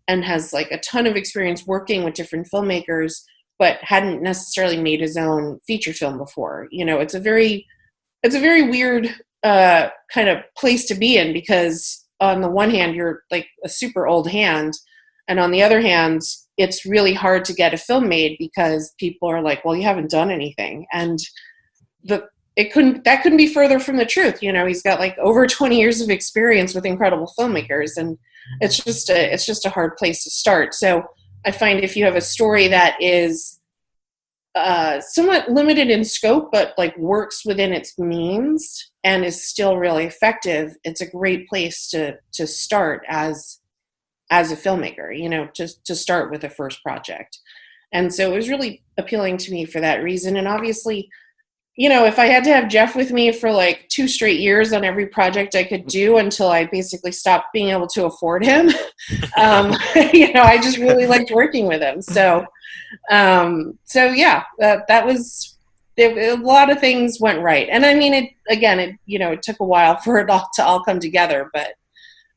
and has like a ton of experience working with different filmmakers, but hadn't necessarily made his own feature film before. It's a very weird kind of place to be in, because on the one hand, you're like a super old hand, and on the other hand, it's really hard to get a film made because people are like, well, you haven't done anything. And that couldn't be further from the truth. He's got like over 20 years of experience with incredible filmmakers, and it's just a hard place to start. So I find if you have a story that is somewhat limited in scope, but like works within its means and is still really effective, it's a great place to start as a filmmaker, to start with a first project. And so it was really appealing to me for that reason. And obviously, if I had to have Jeff with me for like 2 straight years on every project I could do until I basically stopped being able to afford him, I just really liked working with him. So yeah, that was a lot of things went right. And I mean, it took a while for it all to all come together, but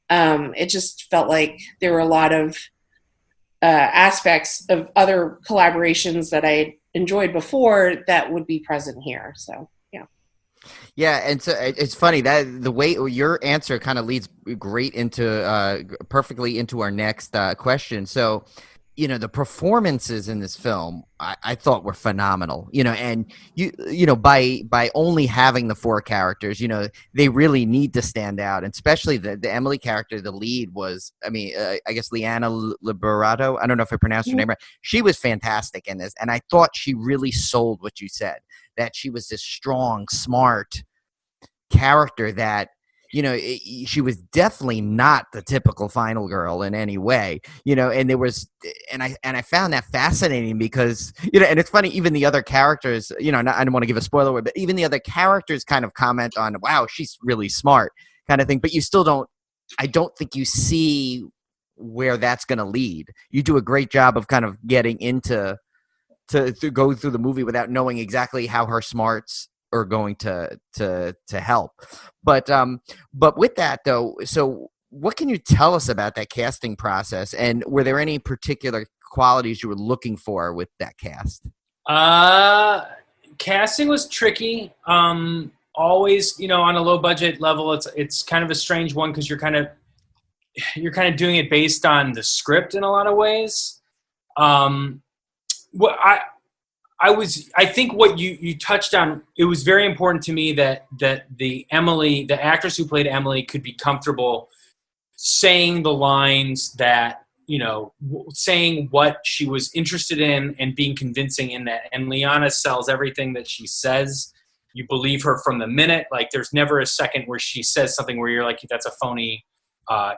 it just felt like there were a lot of aspects of other collaborations that I enjoyed before that would be present here. So yeah, and so it's funny that the way your answer kind of leads great into perfectly into our next question. So the performances in this film I thought were phenomenal, and by only having the 4 characters, they really need to stand out. And especially the Emily character, the lead was, I guess Liana Liberato. I don't know if I pronounced her name right. She was fantastic in this. And I thought she really sold what you said, that she was this strong, smart character that, she was definitely not the typical final girl in any way, and there was, and I found that fascinating because, and it's funny, even the other characters, I don't want to give a spoiler away, but even the other characters kind of comment on, wow, she's really smart kind of thing, but you still I don't think you see where that's going to lead. You do a great job of kind of getting into, to go through the movie without knowing exactly how her smarts are going to help. But with that though, so what can you tell us about that casting process, and were there any particular qualities you were looking for with that cast? Casting was tricky. Always, on a low budget level, it's kind of a strange one because you're kind of doing it based on the script in a lot of ways. I think what you touched on, it was very important to me that the actress who played Emily could be comfortable saying the lines that, saying what she was interested in and being convincing in that. And Liana sells everything that she says. You believe her from the minute. Like, there's never a second where she says something where you're like, that's a phony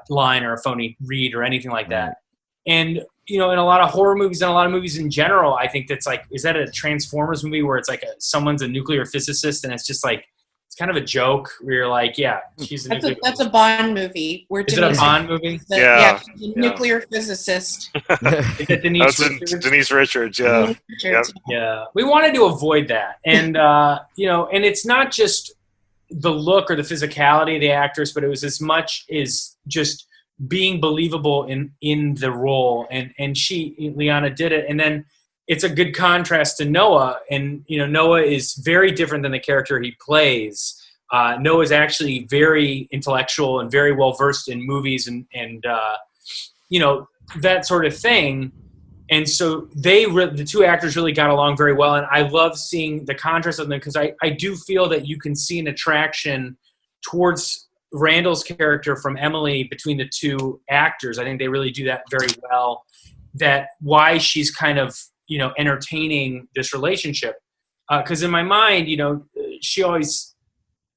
line or a phony read or anything like that. And in a lot of horror movies and a lot of movies in general, I think that's like, is that a Transformers movie where it's like someone's a nuclear physicist and it's just like, it's kind of a joke where you're like, yeah, she's a nuclear That's a Bond movie. Is it a Bond movie? Yeah, she's a nuclear physicist. Is it Denise Richards? Denise Richards, yeah. Denise Richards. Yeah. We wanted to avoid that. And, and it's not just the look or the physicality of the actress, but it was as much as just being believable in the role, and Liana did it. And then it's a good contrast to Noah, and Noah is very different than the character he plays. Noah is actually very intellectual and very well versed in movies and that sort of thing. And so the two actors really got along very well, and I love seeing the contrast of them, because I do feel that you can see an attraction towards Randall's character from Emily between the two actors. I think they really do that very well. That why she's kind of entertaining this relationship, because in my mind,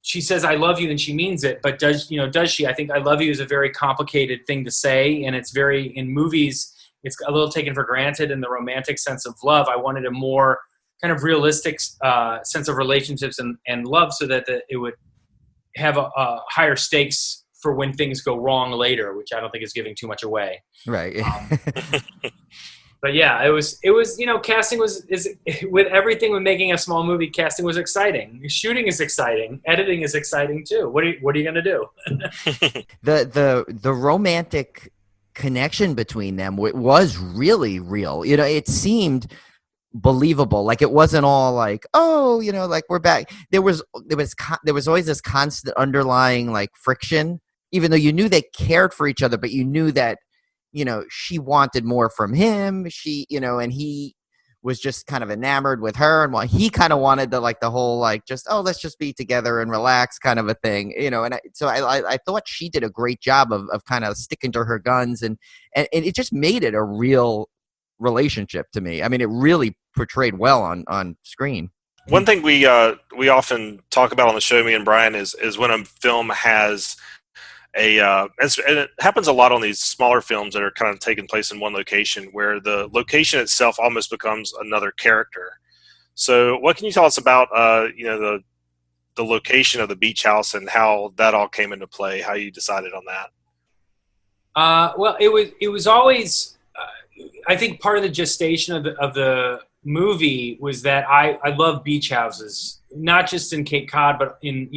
she says I love you and she means it, but does she? I think I love you is a very complicated thing to say, and it's very, in movies, it's a little taken for granted in the romantic sense of love. I wanted a more kind of realistic sense of relationships and love, so that it would have a higher stakes for when things go wrong later, which I don't think is giving too much away. Right. But yeah, it was casting is with everything with making a small movie, casting was exciting. Shooting is exciting. Editing is exciting too. What are you gonna do? The romantic connection between them was really real. It seemed believable. Like, it wasn't all like, oh, like we're back. There was always this constant underlying like friction, even though you knew they cared for each other, but you knew that she wanted more from him. She, and he was just kind of enamored with her, and while he kind of wanted the whole let's just be together and relax kind of a thing, and I thought she did a great job of kind of sticking to her guns, and it just made it a real relationship to me. I mean, it really portrayed well on screen. One thing we often talk about on the show, me and Brian, is when a film has and it happens a lot on these smaller films that are kind of taking place in one location, where the location itself almost becomes another character. So what can you tell us about the location of the beach house and how that all came into play, how you decided on that? Well, it was always I think part of the gestation of the movie was that I love beach houses, not just in Cape Cod, but in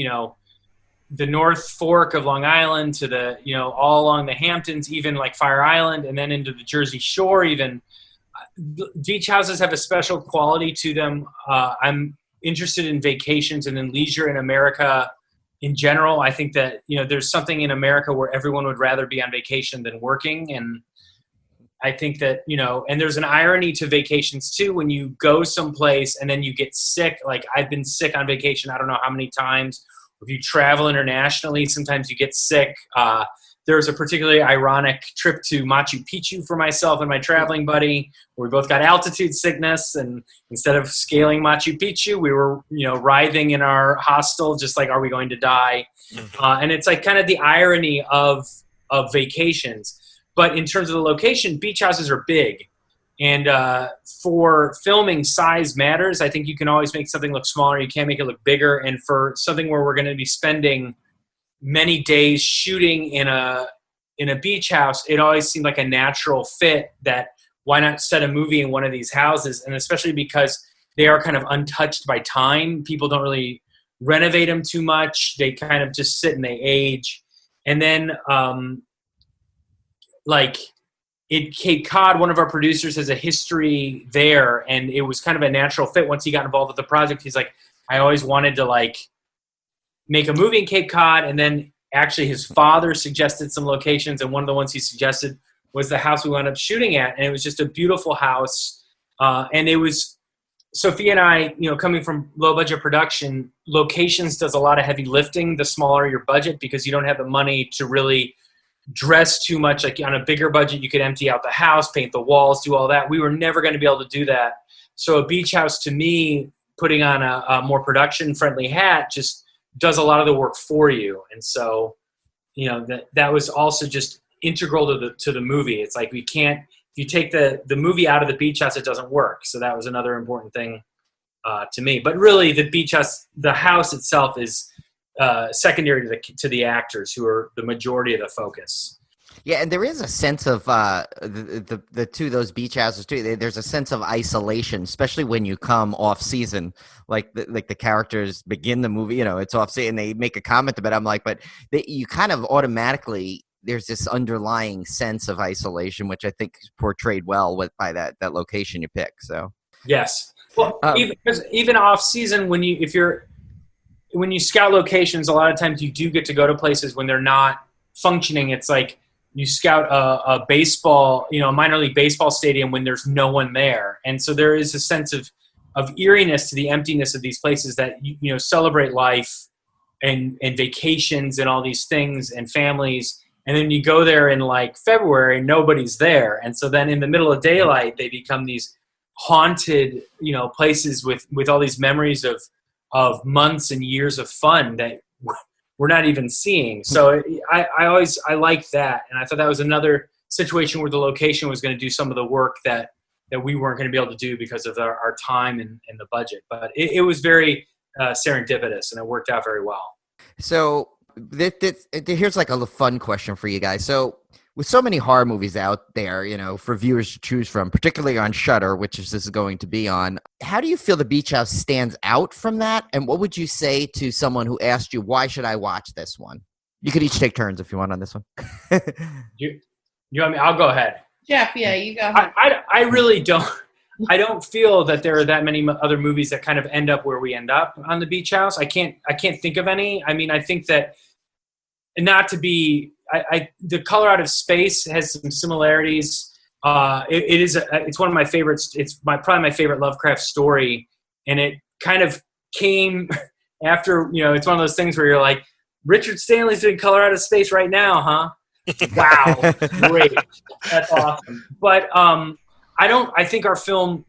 the North Fork of Long Island to the, all along the Hamptons, even like Fire Island, and then into the Jersey Shore even. Beach houses have a special quality to them. I'm interested in vacations and in leisure in America in general. I think that, there's something in America where everyone would rather be on vacation than working. And I think that, and there's an irony to vacations too, when you go someplace and then you get sick. Like, I've been sick on vacation, I don't know how many times. If you travel internationally, sometimes you get sick. There was a particularly ironic trip to Machu Picchu for myself and my traveling buddy, where we both got altitude sickness, and instead of scaling Machu Picchu, we were, writhing in our hostel, just like, are we going to die? And it's like kind of the irony of vacations. But in terms of the location, beach houses are big. And for filming, size matters. I think you can always make something look smaller. You can't make it look bigger. And for something where we're going to be spending many days shooting in a beach house, it always seemed like a natural fit that why not set a movie in one of these houses? And especially because they are kind of untouched by time. People don't really renovate them too much. They kind of just sit and they age. And then in Cape Cod, one of our producers has a history there, and it was kind of a natural fit. Once he got involved with the project, he's like, I always wanted to make a movie in Cape Cod. And then actually his father suggested some locations, and one of the ones he suggested was the house we wound up shooting at. And it was just a beautiful house. And it was Sophia and I, coming from low budget production, locations does a lot of heavy lifting the smaller your budget, because you don't have the money to really dress too much. Like, on a bigger budget, you could empty out the house, paint the walls, do all that. We were never going to be able to do that. So a beach house, to me, putting on a more production friendly hat, just does a lot of the work for you. And so, that was also just integral to the movie. It's like, if you take the movie out of the beach house, it doesn't work. So that was another important thing to me. But really, the beach house, the house itself, is secondary to the actors, who are the majority of the focus. Yeah, and there is a sense of those beach houses too. There's a sense of isolation, especially when you come off season. Like the characters begin the movie, it's off season, and they make a comment about it. I'm like, but you kind of automatically there's this underlying sense of isolation, which I think is portrayed well by that location you pick. So yes, well, even off season when you scout locations, a lot of times you do get to go to places when they're not functioning. It's like you scout a baseball, a minor league baseball stadium when there's no one there, and so there is a sense of eeriness to the emptiness of these places that celebrate life and vacations and all these things and families. And then you go there in like February, nobody's there. And so then in the middle of daylight, they become these haunted, places with all these memories of months and years of fun that we're not even seeing. So I liked that. And I thought that was another situation where the location was going to do some of the work that we weren't going to be able to do because of our time and the budget. But it was very serendipitous, and it worked out very well. So here's like a fun question for you guys. So with so many horror movies out there, for viewers to choose from, particularly on Shudder, which this is going to be on, how do you feel The Beach House stands out from that? And what would you say to someone who asked you, why should I watch this one? You could each take turns if you want on this one. you want me? I'll go ahead. Jeff, yeah, you go ahead. I really don't. I don't feel that there are that many other movies that kind of end up where we end up on The Beach House. I can't think of any. I mean, I think that not to be. The Color Out of Space has some similarities. It's one of my favorites. It's probably my favorite Lovecraft story, and it kind of came after. It's one of those things where you're like, Richard Stanley's doing Color Out of Space right now, huh? Wow, great, that's awesome. But I think our film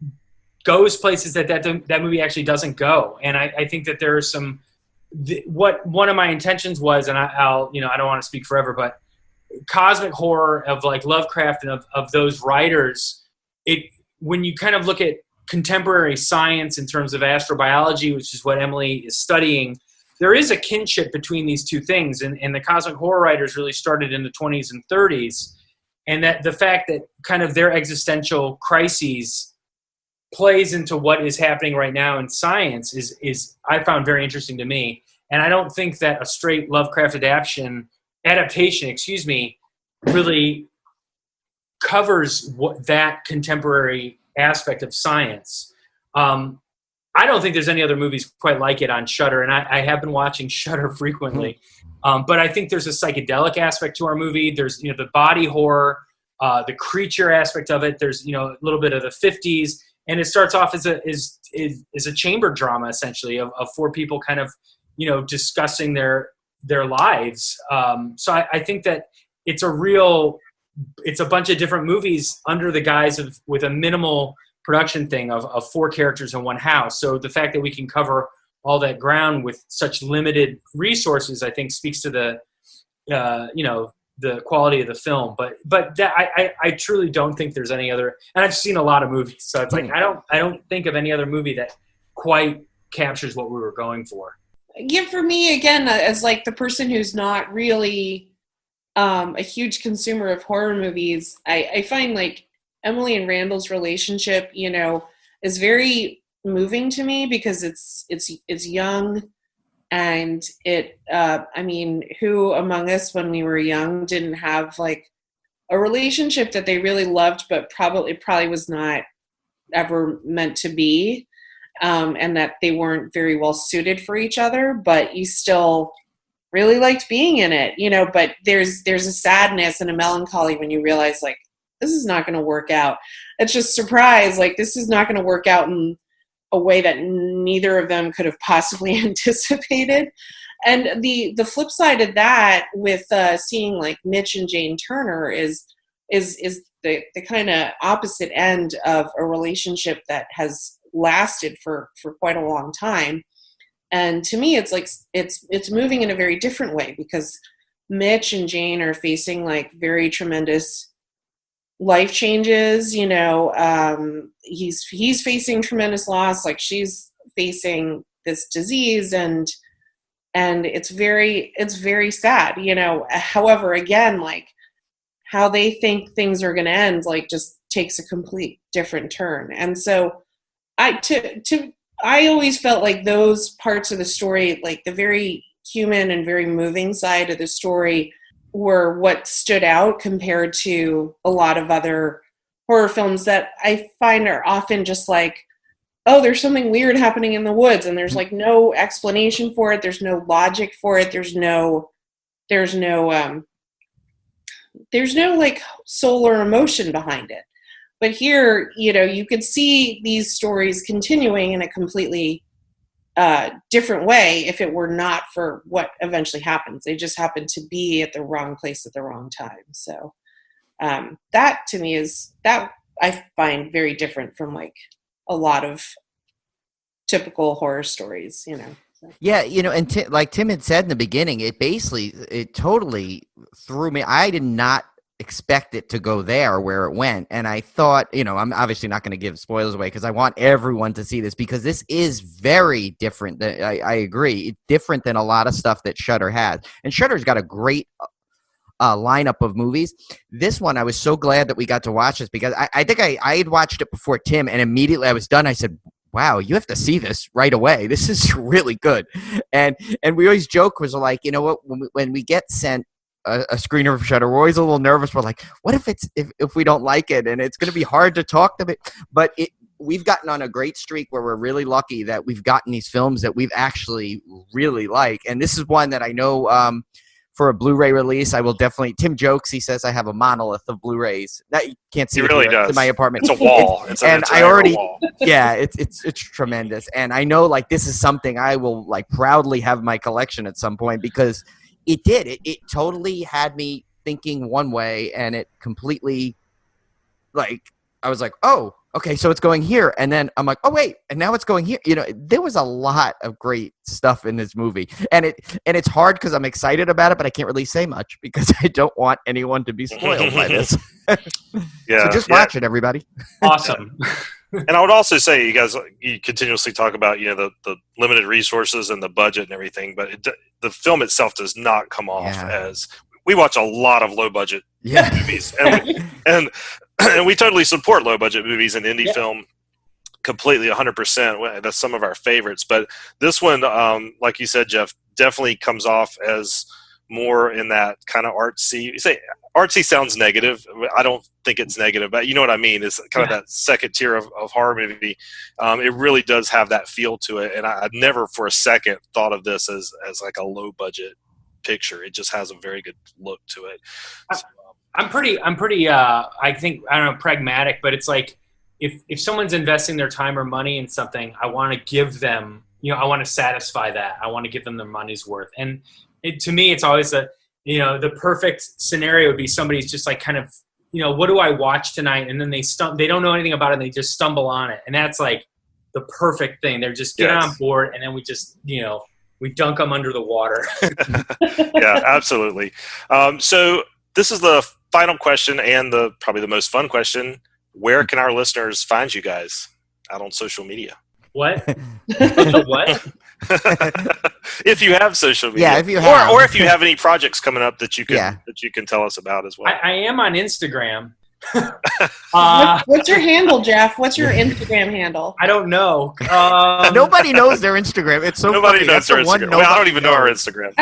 goes places that movie actually doesn't go, and I think that there are some. What one of my intentions was, and I'll I don't want to speak forever, but cosmic horror of like Lovecraft and of those writers. When you kind of look at contemporary science in terms of astrobiology, which is what Emily is studying, there is a kinship between these two things, and the cosmic horror writers really started in the 20s and 30s, and that the fact that kind of their existential crises plays into what is happening right now in science is I found very interesting to me. And I don't think that a straight Lovecraft adaptation, really covers that contemporary aspect of science. I don't think there's any other movies quite like it on Shudder, and I have been watching Shudder frequently. But I think there's a psychedelic aspect to our movie. There's the body horror, the creature aspect of it. There's a little bit of the 50s. And it starts off as a chamber drama, essentially, of four people kind of, discussing their lives. So I think that it's a bunch of different movies under the guise of with a minimal production thing of four characters in one house. So the fact that we can cover all that ground with such limited resources, I think, speaks to the quality of the film, but I truly don't think there's any other, and I've seen a lot of movies, so it's like I don't think of any other movie that quite captures what we were going for. Yeah, for me, again, as like the person who's not really a huge consumer of horror movies, I find like Emily and Randall's relationship, is very moving to me because it's young. And who among us when we were young didn't have like a relationship that they really loved, but probably was not ever meant to be, and that they weren't very well suited for each other, but you still really liked being in it, but there's a sadness and a melancholy when you realize like, this is not going to work out. It's just surprise. Like this is not going to work out in a way that neither of them could have possibly anticipated. And the flip side of that with seeing like Mitch and Jane Turner is the kind of opposite end of a relationship that has lasted for quite a long time. And to me, it's like it's moving in a very different way because Mitch and Jane are facing like very tremendous life changes, he's facing tremendous loss, like she's facing this disease and it's very sad, however, again, like how they think things are going to end, like just takes a complete different turn. And so I always felt like those parts of the story, like the very human and very moving side of the story, were what stood out compared to a lot of other horror films that I find are often just like, oh, there's something weird happening in the woods, and there's like no explanation for it. There's no logic for it. There's no like soul or emotion behind it. But here, you could see these stories continuing in a completely different way if it were not for what eventually happens. They just happen to be at the wrong place at the wrong time. So that to me is that I find very different from like a lot of typical horror stories, So. Yeah, and like Tim had said in the beginning, it totally threw me. I did not expect it to go there where it went, and I thought, I'm obviously not going to give spoilers away because I want everyone to see this, because this is very different. I agree, it's different than a lot of stuff that Shudder has, and Shudder's got a great lineup of movies. This one, I was so glad that we got to watch this, because I think I had watched it before Tim, and immediately I was done. I said, wow, you have to see this right away. This is really good. And we always joke, was like, you know what, when we get sent a screener of Shudder, we're always a little nervous. We're like, what if we don't like it? And it's going to be hard to talk to it. But we've gotten on a great streak where we're really lucky that we've gotten these films that we've actually really like. And this is one that I know for a Blu-ray release, I will definitely. Tim jokes. He says I have a monolith of Blu-rays. That you can't see. He really does. In my apartment. It's a wall. It's an wall. Yeah, it's tremendous. And I know, like, this is something I will like proudly have in my collection at some point, because it totally had me thinking one way, and it completely, like, I was like, oh, okay, so it's going here, and then I'm like, oh wait, and now it's going here. There was a lot of great stuff in this movie, and it's hard because I'm excited about it, but I can't really say much because I don't want anyone to be spoiled by this. Yeah, so just watch it, everybody. Awesome. And I would also say, you continuously talk about the limited resources and the budget and everything, but the film itself does not come off as. We watch a lot of low budget movies, and we totally support low budget movies and indie film completely, 100%. That's some of our favorites, but this one, like you said, Jeff, definitely comes off as more in that kind of artsy. You say artsy sounds negative. I don't think it's negative, but you know what I mean. It's kind of that second tier of horror movie. It really does have that feel to it, and I never for a second thought of this as like a low budget picture. It just has a very good look to it. I'm pretty I think, I don't know, pragmatic, but it's like if someone's investing their time or money in something, I want to give them, I want to satisfy that. I want to give them their money's worth. And to me, it's always the perfect scenario would be somebody's just like kind of, what do I watch tonight? And then they don't know anything about it, and they just stumble on it. And that's like the perfect thing. They're just get on board, and then we just, we dunk them under the water. Yeah, absolutely. So this is the final question, and probably the most fun question. Where can our listeners find you guys out on social media? What? What? If you have social media, yeah, if you have, or if you have any projects coming up that you can tell us about as well. I am on Instagram. What's your handle, Jeff? What's your Instagram handle? I don't know. Nobody knows their Instagram. It's so nobody funny. knows their Instagram. Well, I don't even know our Instagram.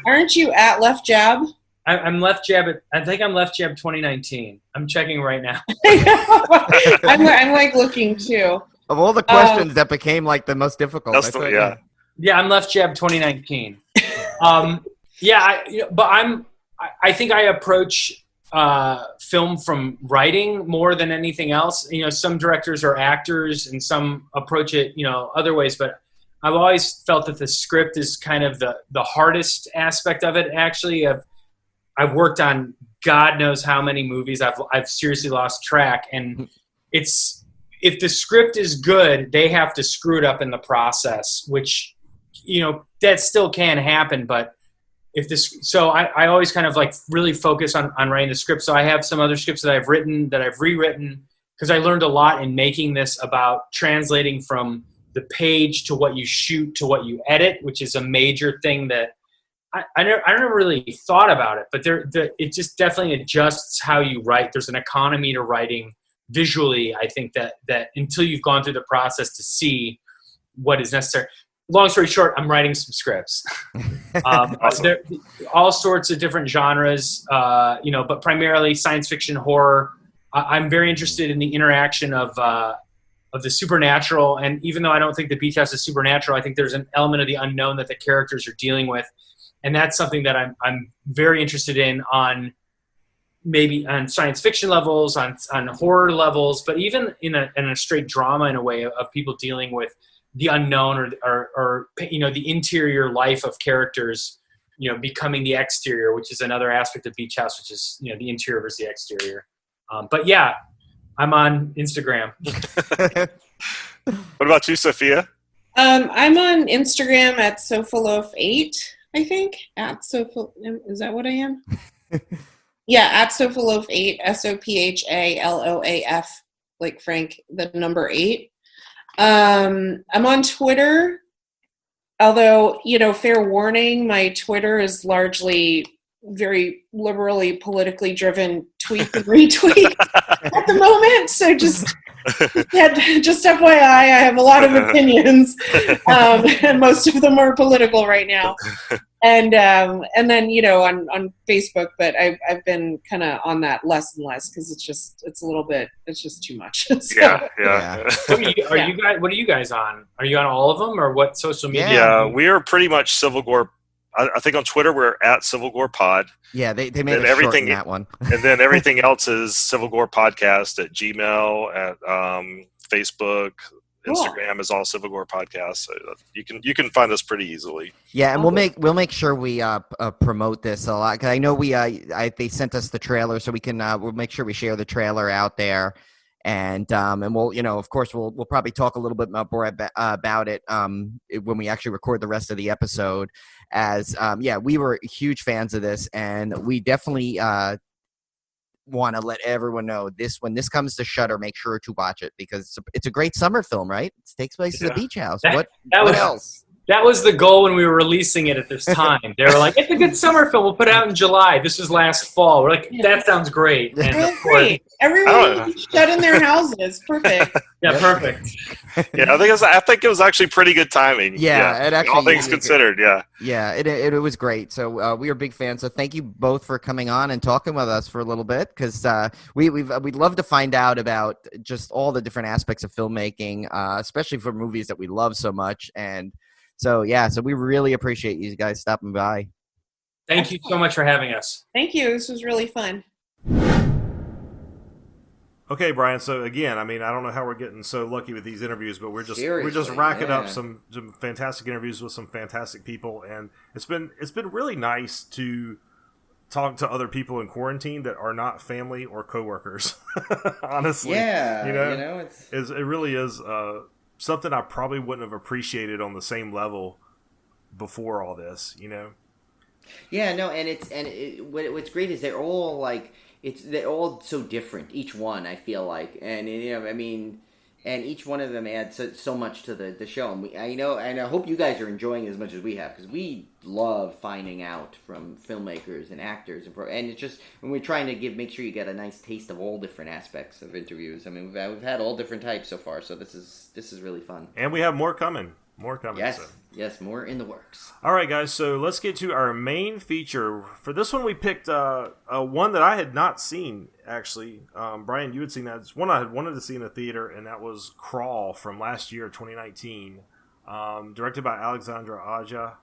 Aren't you at Left Jab? I'm Left Jab. I think I'm Left Jab 2019. I'm checking right now. I'm like looking too. Of all the questions that became like the most difficult. Yeah, I'm Left Jab 2019. But I think I approach film from writing more than anything else. Some directors are actors and some approach it, other ways, but I've always felt that the script is kind of the hardest aspect of it. Actually, I've worked on God knows how many movies. I've seriously lost track, and if the script is good, they have to screw it up in the process, which that still can happen, but I always kind of like really focus on writing the script. So I have some other scripts that I've written, that I've rewritten, because I learned a lot in making this about translating from the page to what you shoot to what you edit, which is a major thing that I never really thought about it, but it just definitely adjusts how you write. There's an economy to writing visually. I think that until you've gone through the process to see what is necessary. long story short, I'm writing some scripts. Awesome. There, all sorts of different genres, but primarily science fiction, horror. I'm very interested in the interaction of the supernatural, and even though I don't think the beach house is supernatural, I think there's an element of the unknown that the characters are dealing with, and that's something that I'm very interested in on maybe on science fiction levels, on horror levels, but even in a straight drama in a way of people dealing with the unknown or the interior life of characters, becoming the exterior, which is another aspect of Beach House, which is the interior versus the exterior. But yeah, I'm on Instagram. What about you, Sophia? I'm on Instagram at Sofaloaf8, I think. At Sofa, is that what I am? Yeah, at Sofaloaf8, SOPHALOAF, like Frank, the number 8. I'm on Twitter, although, fair warning, my Twitter is largely very liberally politically driven tweet and retweet at the moment. So just FYI, I have a lot of opinions, and most of them are political right now. And then on Facebook, but I've been kind of on that less and less because it's just too much. So, yeah. What are you guys on? Are you on all of them, or what social media? Yeah, we are pretty much Civil Gore. I think on Twitter we're at Civil Gore Pod. Yeah, they made us shorten that one. And then everything else is Civil Gore Podcast at Gmail, at Facebook. Cool. Instagram is all Civil Gore Podcast. So you can find us pretty easily. Yeah, and we'll make sure we promote this a lot, because I know they sent us the trailer, so we can we'll make sure we share the trailer out there, and we'll of course we'll probably talk a little bit more about it when we actually record the rest of the episode. As we were huge fans of this, and we definitely want to let everyone know when this comes to Shudder, make sure to watch it, because it's a great summer film, right? It takes place at the beach house. What else? That was the goal when we were releasing it at this time. They were like, it's a good summer film. We'll put it out in July. This was last fall. We're like, that sounds great. And great. Everyone shut in their houses. Perfect. Yeah, perfect. Yeah, I think it was actually pretty good timing. Yeah, it actually, all things considered. Yeah. Yeah, it was great. So we are big fans. So thank you both for coming on and talking with us for a little bit, because we'd love to find out about just all the different aspects of filmmaking, especially for movies that we love so much. And so we really appreciate you guys stopping by. Thank you so much for having us. Thank you. This was really fun. Okay, Brian. So again, I don't know how we're getting so lucky with these interviews, but we're just racking up some fantastic interviews with some fantastic people, and it's been really nice to talk to other people in quarantine that are not family or coworkers. Honestly, it really is something I probably wouldn't have appreciated on the same level before all this. Yeah, no, and what's great is they're all they're all so different, each one, I feel like, and and each one of them adds so much to the show, and I hope you guys are enjoying it as much as we have, because we love finding out from filmmakers and actors, and it's just when we're trying to make sure you get a nice taste of all different aspects of interviews. We've had all different types so far, so this is really fun, and we have more coming. Yes, more in the works. All right, guys, so let's get to our main feature. For this one, we picked one that I had not seen, actually. Brian, you had seen that. It's one I had wanted to see in the theater, and that was Crawl from last year, 2019. Directed by Alexandra Aja,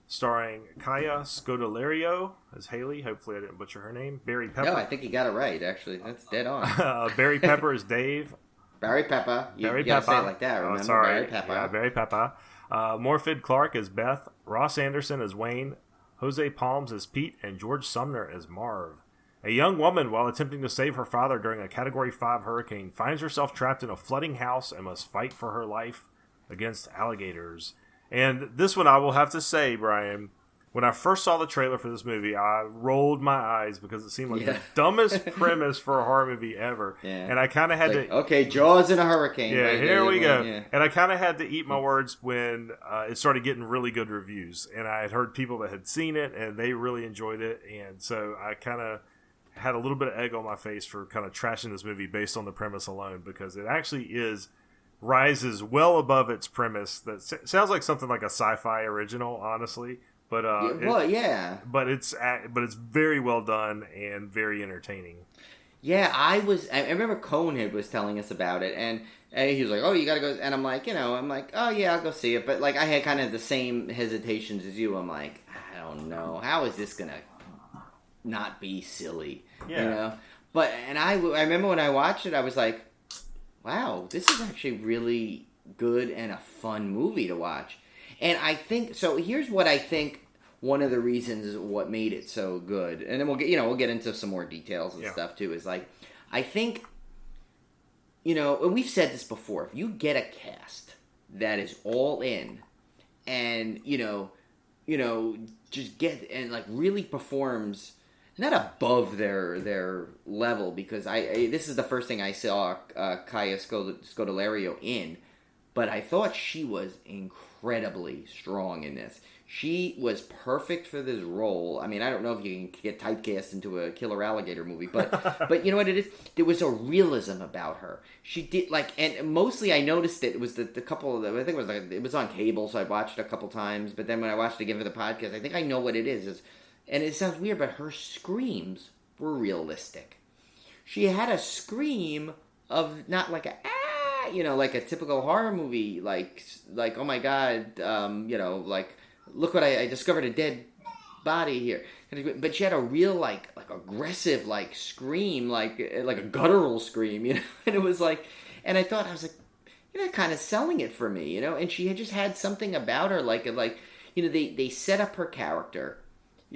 starring Kaya Scodelario as Haley. Hopefully I didn't butcher her name. Barry Pepper. No, I think you got it right, actually. That's dead on. Barry Pepper is Dave. Barry Pepper. You gotta say it like that, remember? Sorry. Barry Pepper. Yeah, Barry Pepper. Morfydd Clark as Beth, Ross Anderson as Wayne, Jose Palms as Pete, and George Sumner as Marv. A young woman, while attempting to save her father during a Category 5 hurricane, finds herself trapped in a flooding house and must fight for her life against alligators. And this one, I will have to say, Brian, when I first saw the trailer for this movie, I rolled my eyes because it seemed like the dumbest premise for a horror movie ever. Yeah. And I kind of had to... Okay, Jaws in a hurricane. Yeah, right here we go. Yeah. And I kind of had to eat my words when it started getting really good reviews. And I had heard people that had seen it, and they really enjoyed it. And so I kind of had a little bit of egg on my face for kind of trashing this movie based on the premise alone, because it actually is rises well above its premise. That sounds like something like a sci-fi original, honestly. But But it's very well done and very entertaining. Yeah, I remember Conehead was telling us about it, and he was like, "Oh, you gotta go," and I'm like, "Oh yeah, I'll go see it," but like I had kind of the same hesitations as you. I'm like, I don't know, how is this gonna not be silly, But I remember when I watched it, I was like, wow, this is actually really good and a fun movie to watch. And I think so. Here's what I think. One of the reasons what made it so good, and then we'll get into some more details and stuff too. Is like, I think, and we've said this before. If you get a cast that is all in, and just get and like really performs, not above their level, because this is the first thing I saw Kaya Scodelario in, but I thought she was incredibly strong in this. She was perfect for this role. I mean, I don't know if you can get typecast into a killer alligator movie, but you know what it is? There was a realism about her. She did and mostly I noticed it was the couple of I think it was on cable, so I watched it a couple times. But then when I watched it again for the podcast, I think I know what it is. And it sounds weird, but her screams were realistic. She had a scream of not like like a typical horror movie, like oh my god, like. Look what I discovered, a dead body here. But she had a real like aggressive scream, like a guttural scream, And it was like, and I thought, I was like, kind of selling it for me, And she had just had something about her, they set up her character,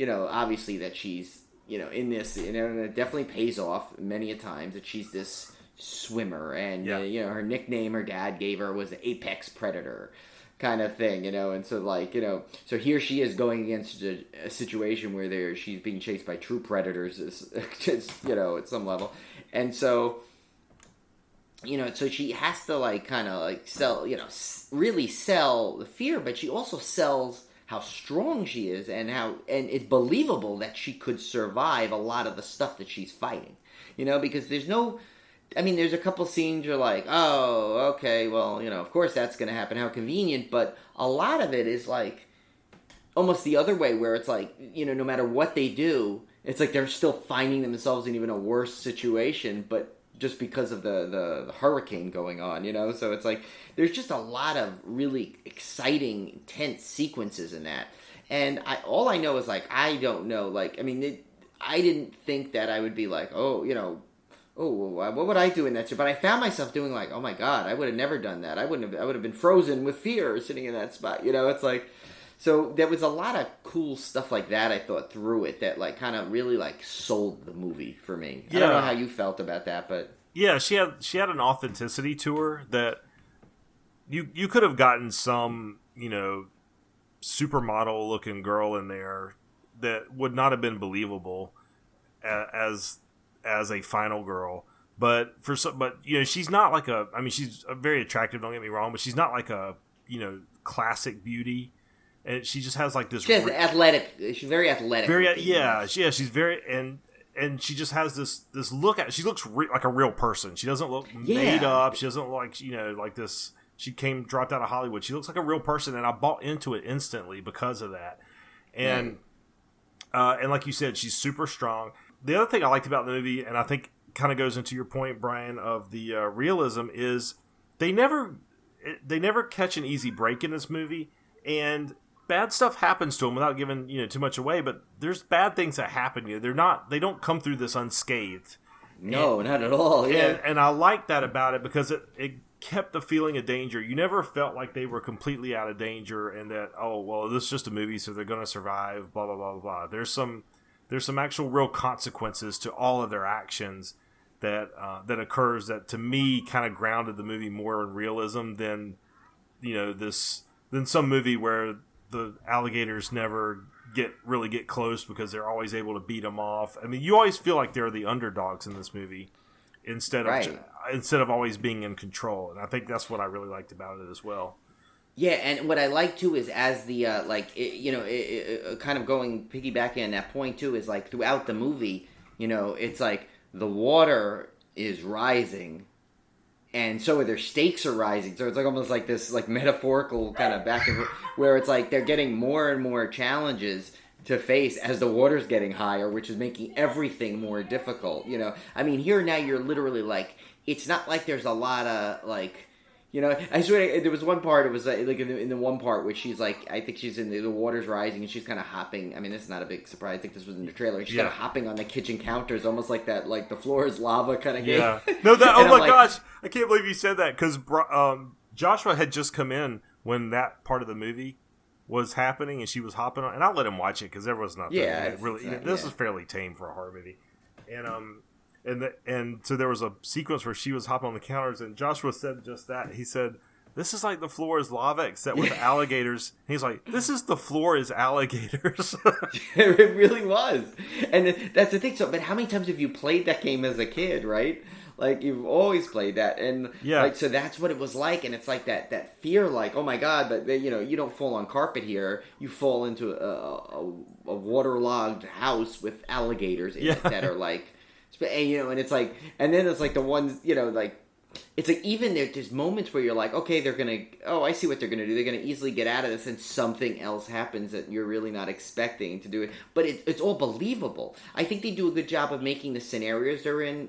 obviously that she's in this, and it definitely pays off many a times that she's this swimmer, and her nickname her dad gave her was the apex predator. Kind of thing, and so so here she is going against a situation where she's being chased by true predators, at some level, and so so she has to sell, really sell the fear, but she also sells how strong she is and it's believable that she could survive a lot of the stuff that she's fighting, because there's a couple scenes you're like, oh, okay, well, of course that's going to happen. How convenient. But a lot of it is like almost the other way, where it's like, no matter what they do, it's like they're still finding themselves in even a worse situation, but just because of the hurricane going on, So it's like there's just a lot of really exciting, intense sequences in that. And all I know is I don't know. I didn't think that I would be like, oh, what would I do in that? But I found myself doing oh my god, I would have never done that. I would have been frozen with fear sitting in that spot. It's like, so there was a lot of cool stuff like that I thought through it that kind of really sold the movie for me. Yeah. I don't know how you felt about that, but yeah, she had an authenticity to her that you could have gotten some supermodel looking girl in there that would not have been believable as a final girl, but she's not she's very attractive, don't get me wrong, but she's not like a classic beauty, and she just has this. She's athletic. She's very athletic. She's very and she just has this look at. She looks like a real person. She doesn't look made up. She doesn't look like this. She dropped out of Hollywood. She looks like a real person, and I bought into it instantly because of that. And and like you said, she's super strong. The other thing I liked about the movie, and I think kind of goes into your point, Brian, of the realism, is they never catch an easy break in this movie, and bad stuff happens to them without giving too much away. But there's bad things that happen. They don't come through this unscathed. No, not at all. Yeah, and I like that about it because it kept the feeling of danger. You never felt like they were completely out of danger, and that this is just a movie, so they're going to survive. Blah blah blah blah. There's some actual real consequences to all of their actions that occurs that to me kind of grounded the movie more in realism than than some movie where the alligators never get close because they're always able to beat them off. I mean, you always feel like they're the underdogs in this movie instead of always being in control, and I think that's what I really liked about it as well. Yeah, and what I like too is as the kind of going piggybacking on that point too is throughout the movie, it's like the water is rising, and so their stakes are rising. So it's like almost like this like metaphorical kind of back and forth where it's like they're getting more and more challenges to face as the water's getting higher, which is making everything more difficult. You know, I mean, here now you're literally like, it's not like there's a lot of like, you know, I swear there was one part, it was like in the one part where she's like, I think she's in the water's rising and she's kind of hopping. I mean, this is not a big surprise. I think this was in the trailer. She's kind of hopping on the kitchen counters, almost like that, like the floor is lava kind of game. Yeah. No, that, oh my gosh. I can't believe you said that because Joshua had just come in when that part of the movie was happening and she was hopping on, and I'll let him watch it because there was nothing. Yeah. Really, this is fairly tame for a horror movie. And so there was a sequence where she was hopping on the counters, and Joshua said just that. He said, "This is like the floor is lava except with alligators." And he's like, "This is the floor is alligators." It really was, and that's the thing. So, but how many times have you played that game as a kid, right? Like you've always played that, and like so that's what it was like, and it's like that fear, like oh my god, but you know you don't fall on carpet here, you fall into a waterlogged house with alligators in it that are like. And, you know, and it's like, and then it's like the ones, you know, like, it's like even there's moments where you're like, okay, they're gonna, oh, I see what they're gonna do. They're gonna easily get out of this, and something else happens that you're really not expecting to do it. But it's all believable. I think they do a good job of making the scenarios they're in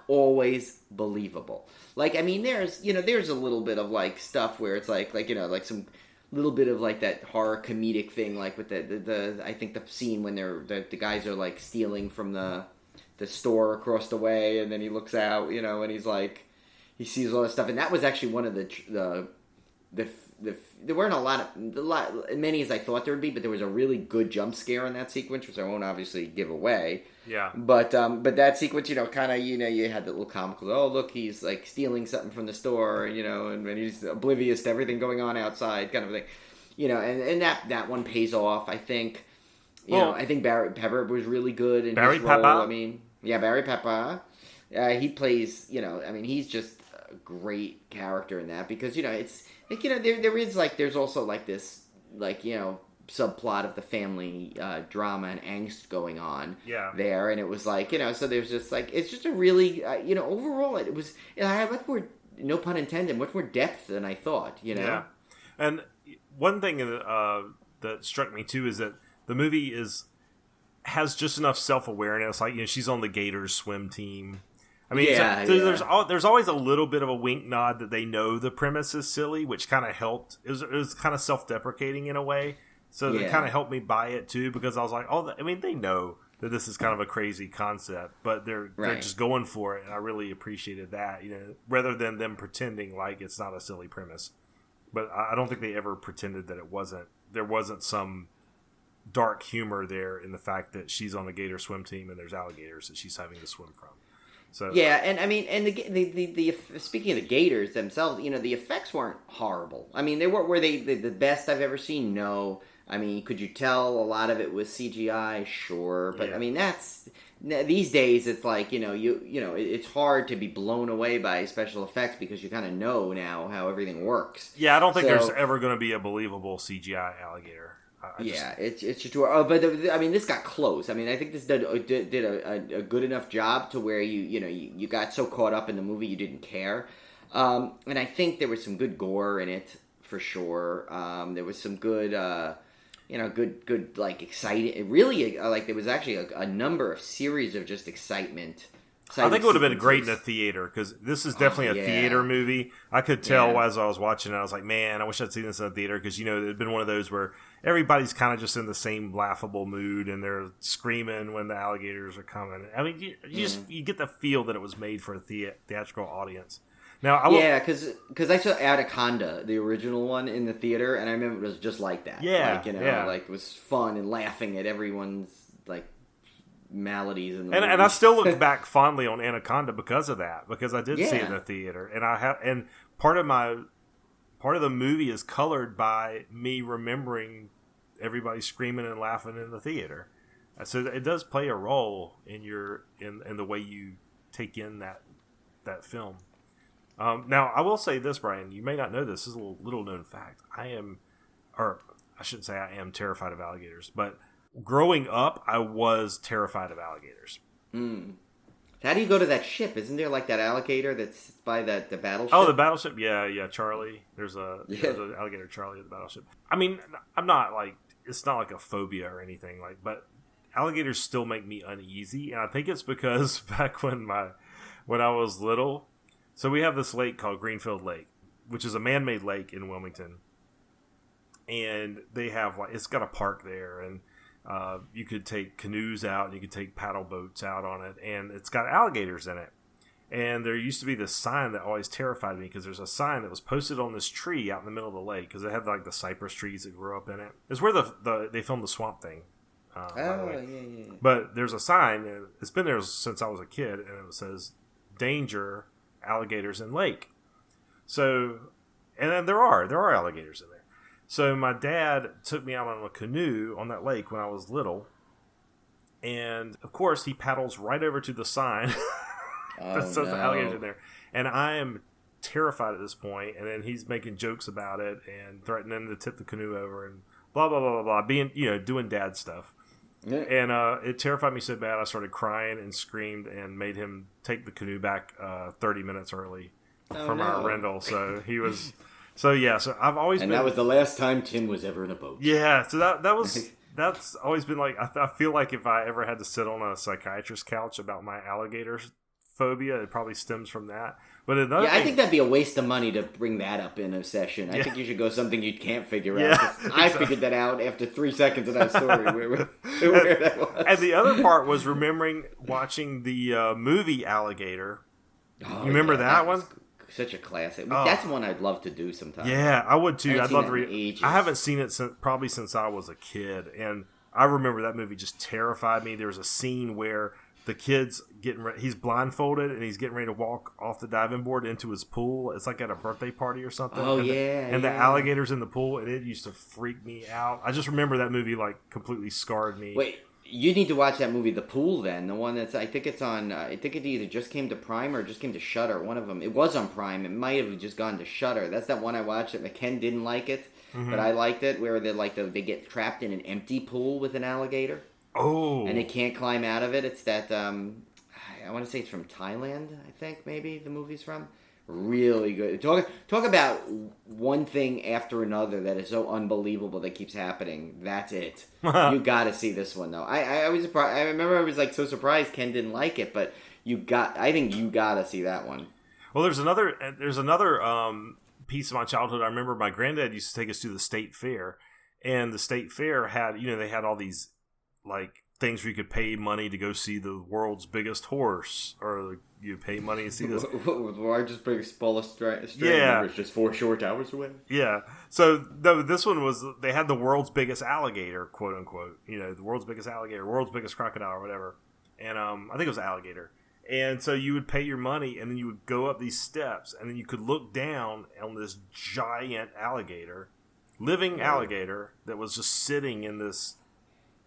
always believable. Like, I mean, there's a little bit of like stuff where it's like you know, like some little bit of like that horror comedic thing, like with the I think the scene when the guys are like stealing from the store across the way, and then he looks out, you know, and he's like, he sees all this stuff, and that was actually one of the there weren't a lot many as I thought there would be, but there was a really good jump scare in that sequence, which I won't obviously give away. Yeah. But that sequence, you know, kind of, you know, you had that little comical, oh look, he's like stealing something from the store, you know, and he's oblivious to everything going on outside, kind of thing, you know, and that one pays off, I think. You know, I think Barry Pepper was really good in his role. I mean, yeah, Barry Pepper. He plays, you know, I mean, he's just a great character in that because, you know, it's like, you know, there is like, there's also like this, like, you know, subplot of the family drama and angst going on there. And it was like, you know, so there's just like, it's just a really, you know, overall, it was, I had much more, no pun intended, much more depth than I thought, you know? Yeah. And one thing that struck me too is that the movie has just enough self-awareness. Like, you know, she's on the Gators swim team. I mean, there's always a little bit of a wink nod that they know the premise is silly, which kind of helped. It was kind of self-deprecating in a way. So it kind of helped me buy it too, because I was like, oh, I mean, they know that this is kind of a crazy concept, but they're just going for it. And I really appreciated that, you know, rather than them pretending like it's not a silly premise. But I don't think they ever pretended that there wasn't some dark humor there in the fact that she's on the Gator swim team and there's alligators that she's having to swim from. So yeah, and I mean, and the speaking of the Gators themselves, you know, the effects weren't horrible. I mean, were they the best I've ever seen? No. I mean, could you tell a lot of it was CGI? Sure, but I mean, that's these days it's like, you know, it's hard to be blown away by special effects because you kind of know now how everything works. Yeah, I don't think there's ever going to be a believable CGI alligator. It's just but I mean, this got close. I mean, I think this did a good enough job to where you got so caught up in the movie you didn't care. And I think there was some good gore in it for sure. There was some good, good like exciting. Really, like there was actually a number of series of just excitement. I think it would have been great in a theater because this is definitely a theater movie. I could tell as I was watching it. I was like, man, I wish I'd seen this in a theater because, you know, it had been one of those where everybody's kind of just in the same laughable mood and they're screaming when the alligators are coming. I mean, you get the feel that it was made for a theatrical audience. Now, because I saw Anaconda, the original one, in the theater, and I remember it was just like that. Yeah, like, like it was fun and laughing at everyone's like maladies and I still look back fondly on Anaconda because of that, because I did see it in the theater, and part of the movie is colored by me remembering everybody screaming and laughing in the theater, so it does play a role in in the way you take in that film. Now I will say this, Brian, you may not know this is a little known fact. I shouldn't say I am terrified of alligators, but growing up, I was terrified of alligators. How do you go to that ship? Isn't there like that alligator that's by the battleship? Oh, the battleship. Yeah, Charlie. There's an alligator Charlie at the battleship. I mean, I'm not like it's not like a phobia or anything like, but alligators still make me uneasy, and I think it's because back when I was little, so we have this lake called Greenfield Lake, which is a man-made lake in Wilmington, and they have like it's got a park there, and you could take canoes out, and you could take paddle boats out on it, and it's got alligators in it. And there used to be this sign that always terrified me because there's a sign that was posted on this tree out in the middle of the lake because it had like the cypress trees that grew up in it. It's where they filmed the Swamp Thing. Yeah. But there's a sign, and it's been there since I was a kid, and it says, "Danger, alligators in lake." So, and then there are alligators in there. So my dad took me out on a canoe on that lake when I was little, and of course he paddles right over to the sign that says the alligators in there, and I am terrified at this point. And then he's making jokes about it and threatening to tip the canoe over and blah blah blah blah blah, being doing dad stuff. Yeah. And it terrified me so bad I started crying and screamed and made him take the canoe back 30 minutes early from our rental. So he was, so I've always been. And that was the last time Tim was ever in a boat. Yeah, so that's always been like, I feel like if I ever had to sit on a psychiatrist's couch about my alligator phobia, it probably stems from that. But another I think that'd be a waste of money to bring that up in a session. I think you should go something you can't figure out. I figured that out after 3 seconds of that story. where that was. And the other part was remembering watching the movie Alligator. You remember that one? Such a classic. That's one I'd love to do sometime. Yeah, I would too. I'd love to read. Ages. I haven't seen it probably since I was a kid, and I remember that movie just terrified me. There was a scene where the kid's he's blindfolded and he's getting ready to walk off the diving board into his pool. It's like at a birthday party or something. Oh, and the alligator's in the pool, and it used to freak me out. I just remember that movie like completely scarred me. Wait, you need to watch that movie, The Pool, then. The one that's, I think it's on, I think it either just came to Prime or just came to Shudder. One of them. It was on Prime. It might have just gone to Shudder. That's that one I watched that McKen didn't like it, but I liked it, where they get trapped in an empty pool with an alligator. Oh. And they can't climb out of it. It's that, I want to say it's from Thailand, I think, maybe the movie's from. Really good. Talk about one thing after another that is so unbelievable that keeps happening. That's it. You got to see this one, though. I was surprised. I remember I was like so surprised Ken didn't like it, but I think you got to see that one. Well, there's another piece of my childhood. I remember my granddad used to take us to the state fair, and the state fair had, they had all these like things where you could pay money to go see the world's biggest horse, or you pay money to see this. The largest, biggest, smallest strain number is just 4 short hours away. Yeah. So this one was, they had the world's biggest alligator, quote unquote. The world's biggest alligator, world's biggest crocodile, or whatever. And I think it was alligator. And so you would pay your money, and then you would go up these steps, and then you could look down on this giant alligator, living alligator, that was just sitting in this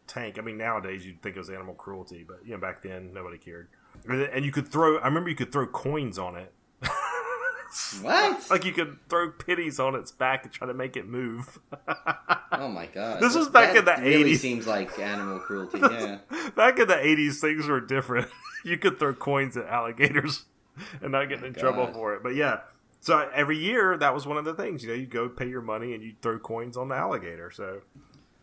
tank. I mean, nowadays you'd think it was animal cruelty, but back then nobody cared. And you could throw. I remember you could throw coins on it. What? Like you could throw pennies on its back and try to make it move. Oh my god! This was back in the 80s. Really seems like animal cruelty. Yeah. Back in the 80s, things were different. You could throw coins at alligators and not get in trouble for it. But yeah. So every year that was one of the things. You'd go pay your money and you'd throw coins on the alligator. So.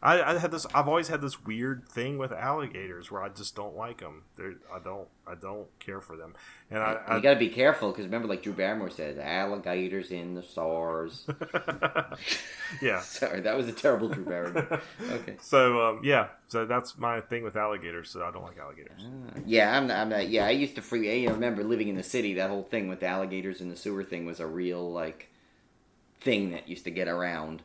I've always had this weird thing with alligators where I just don't like them. I don't care for them. And you got to be careful because remember, like Drew Barrymore said, alligators in the SARS. Yeah. Sorry, that was a terrible Drew Barrymore. Okay. So so that's my thing with alligators. So I don't like alligators. I'm not. Yeah, I used to I remember living in the city. That whole thing with the alligators in the sewer thing was a real like thing that used to get around.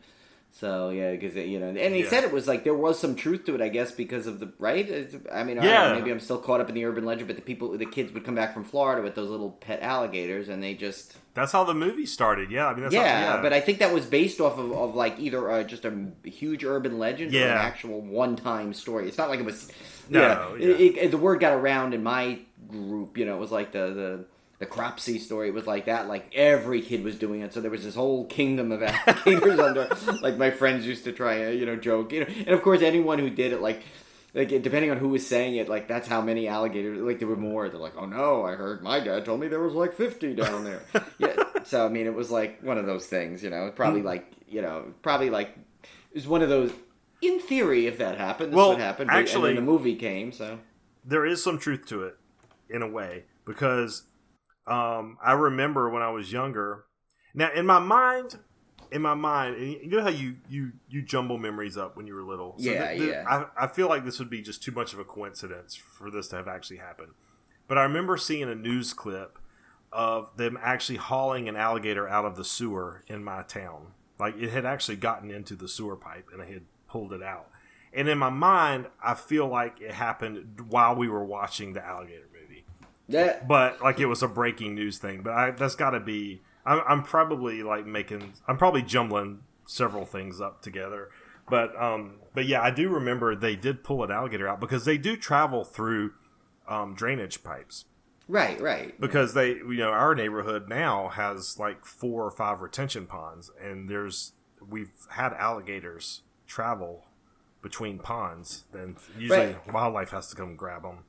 So yeah, because and he said it was like there was some truth to it, I guess, because of the right. I mean, maybe I'm still caught up in the urban legend, but the kids would come back from Florida with those little pet alligators, and they just. That's how the movie started. Yeah, I mean, but I think that was based off of like either just a huge urban legend or an actual one-time story. It's not like it was. The word got around in my group. It was like the Cropsey story. It was like that. Like every kid was doing it. So there was this whole kingdom of alligators under. Like my friends used to try, joke. And of course anyone who did it, like like depending on who was saying it, like that's how many alligators. Like there were more. They're like, oh no, I heard my dad told me there was like 50 down there. Yeah. So I mean, it was like one of those things, Probably like it was one of those. In theory, if that happened, this would happen. Actually, and then the movie came, so there is some truth to it, in a way, because I remember when I was younger. Now, in my mind, you know how you jumble memories up when you were little. So I feel like this would be just too much of a coincidence for this to have actually happened. But I remember seeing a news clip of them actually hauling an alligator out of the sewer in my town. Like, it had actually gotten into the sewer pipe, and they had pulled it out. And in my mind, I feel like it happened while we were watching the alligator movie. Yeah. But, like, it was a breaking news thing. But that's got to be... I'm probably jumbling several things up together, but yeah, I do remember they did pull an alligator out because they do travel through drainage pipes. Right. Because our neighborhood now has like 4 or 5 retention ponds, and we've had alligators travel between ponds. Then usually wildlife has to come grab them.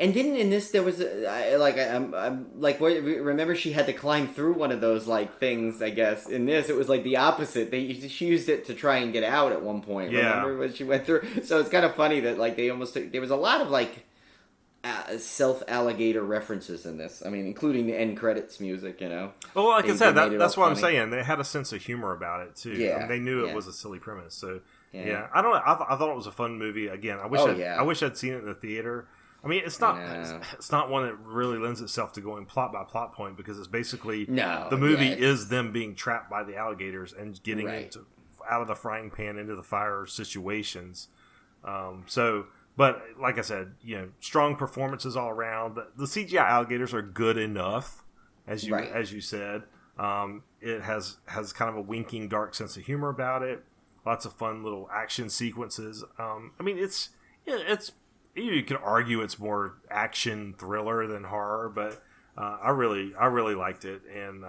And didn't in this there was remember she had to climb through one of those like things, I guess. In this it was like the opposite. She used it to try and get out at one point. Yeah. Remember when she went through? So it's kind of funny that like there was a lot of like self-alligator references in this. I mean, including the end credits music, Well, like I said, that's what I'm saying. They had a sense of humor about it too. Yeah. I mean, they knew it was a silly premise. So yeah. I don't know. I thought it was a fun movie. Again, I wish I'd seen it in the theater. I mean, it's not one that really lends itself to going plot by plot point because it's basically the movie is them being trapped by the alligators and getting out of the frying pan into the fire situations. But like I said, strong performances all around. The CGI alligators are good enough, as you said. It has kind of a winking, dark sense of humor about it. Lots of fun little action sequences. I mean, it's. You could argue it's more action thriller than horror, but I really liked it, and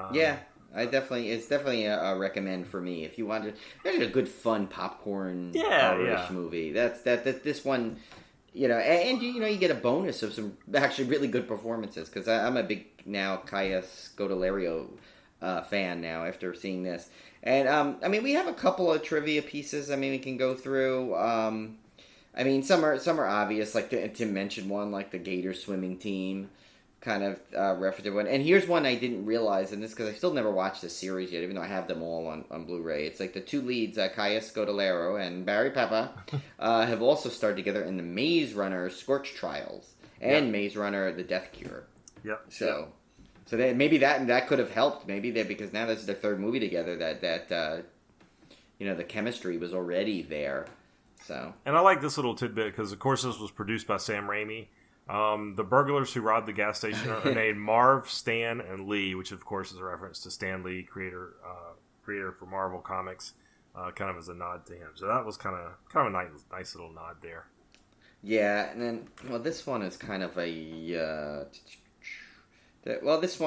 it's definitely a recommend for me if you wanted. There's a good fun popcorn horror-ish movie. That's this one, and you get a bonus of some actually really good performances because I'm a big now Kaya Scodelario fan now after seeing this, and I mean we have a couple of trivia pieces. I mean we can go through. I mean, some are obvious, like Tim mentioned one, like the Gator swimming team, kind of referenced one. And here's one I didn't realize, and this because I still never watched the series yet, even though I have them all on Blu-ray. It's like the 2 leads, Kaya Scodelario and Barry Pepper, have also starred together in the Maze Runner Scorch Trials and Maze Runner The Death Cure. Yep. So maybe that could have helped. Maybe because now this is their 3rd movie together. That the chemistry was already there. So. And I like this little tidbit because, of course, this was produced by Sam Raimi. The burglars who robbed the gas station are named Marv, Stan, and Lee, which, of course, is a reference to Stan Lee, creator for Marvel Comics, kind of as a nod to him. So that was kind of a nice little nod there. Yeah, and then, this one is kind of a... this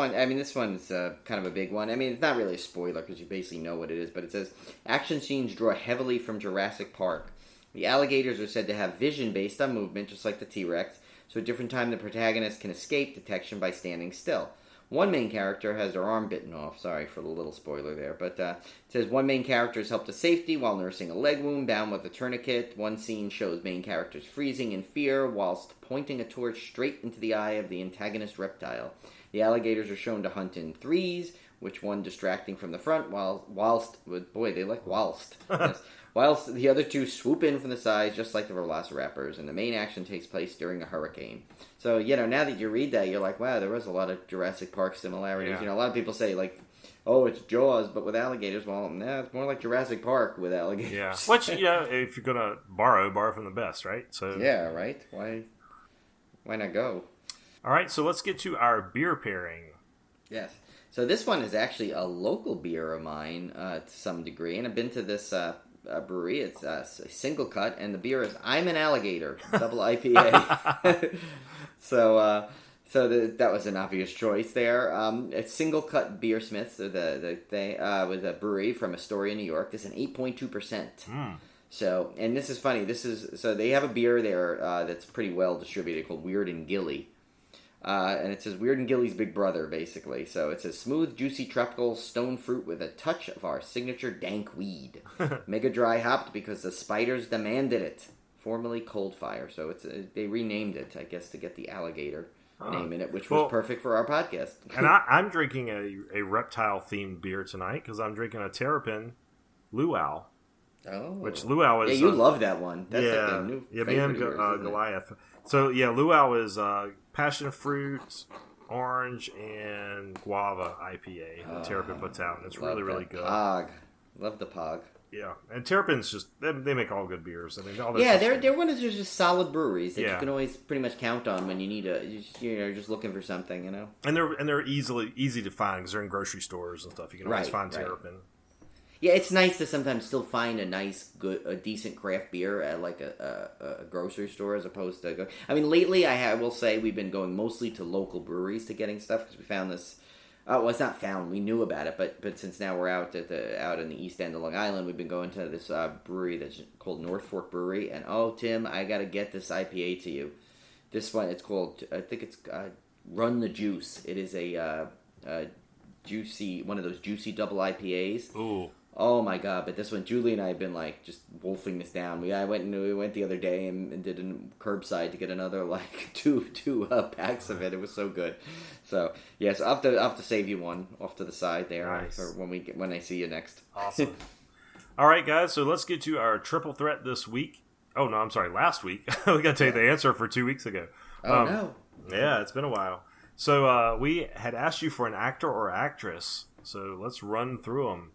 one's kind of a big one. I mean, it's not really a spoiler because you basically know what it is, but it says, action scenes draw heavily from Jurassic Park. The alligators are said to have vision based on movement, just like the T-Rex, so at different times the protagonist can escape detection by standing still. One main character has their arm bitten off. Sorry for the little spoiler there, but it says one main character is helped to safety while nursing a leg wound bound with a tourniquet. One scene shows main characters freezing in fear whilst pointing a torch straight into the eye of the antagonist reptile. The alligators are shown to hunt in threes, which one distracting from the front whilst they like whilst. Yes. Whilst the other 2 swoop in from the sides, just like the velociraptors, and the main action takes place during a hurricane. So, now that you read that, you're like, wow, there was a lot of Jurassic Park similarities. Yeah. A lot of people say, like, oh, it's Jaws, but with alligators. Well, no, it's more like Jurassic Park with alligators. Yeah. Which, if you're going to borrow from the best, right? So yeah, right? Why not go? All right, so let's get to our beer pairing. Yes. So this one is actually a local beer of mine to some degree, and I've been to this... brewery. It's a single cut, and the beer is I'm an Alligator double IPA. So that was an obvious choice there. It's single cut beersmiths. With a brewery from Astoria, New York. This is an 8.2%. So, and this is funny. So they have a beer there that's pretty well distributed called Weird and Gilly. And it says Weird and Gilly's big brother, basically. So it says smooth, juicy, tropical stone fruit with a touch of our signature dank weed. Mega dry hopped because the spiders demanded it. Formerly Cold Fire. So they renamed it, I guess, to get the alligator name in it, which was perfect for our podcast. And I'm drinking a reptile-themed beer tonight because I'm drinking a Terrapin Luau. Oh. Which Luau is... Yeah, you love that one. That's like a new me and Goliath. So, yeah, Luau is passion fruit, orange, and guava IPA. Terrapin puts out, and it's really, really good. Pog. Love the Pog. Yeah, and Terrapin's just, they make all good beers. I mean, they're one of those just solid breweries that you can always pretty much count on when you need you're just looking for something, you know. And they're easy to find because they're in grocery stores and stuff. You can always find Terrapin. Yeah, it's nice to sometimes still find a decent craft beer at like a grocery store as opposed to. I mean, lately I will say we've been going mostly to local breweries to getting stuff because we found this. Well, it's not found. We knew about it, but since now we're out in the East End of Long Island, we've been going to this brewery that's called North Fork Brewery. And Tim, I gotta get this IPA to you. This one, it's called. I think it's Run the Juice. It is a juicy one of those juicy double IPAs. Ooh. Oh my god! But this one, Julie and I have been like just wolfing this down. We went the other day and did a curbside to get another like two packs of it. It was so good. So yes, I'll have to save you one off to the side there for when I see you next. Awesome. All right, guys. So let's get to our triple threat this week. Oh no, I'm sorry. Last week we got to tell you the answer for 2 weeks ago. Oh no. Yeah, it's been a while. So we had asked you for an actor or actress. So let's run through them.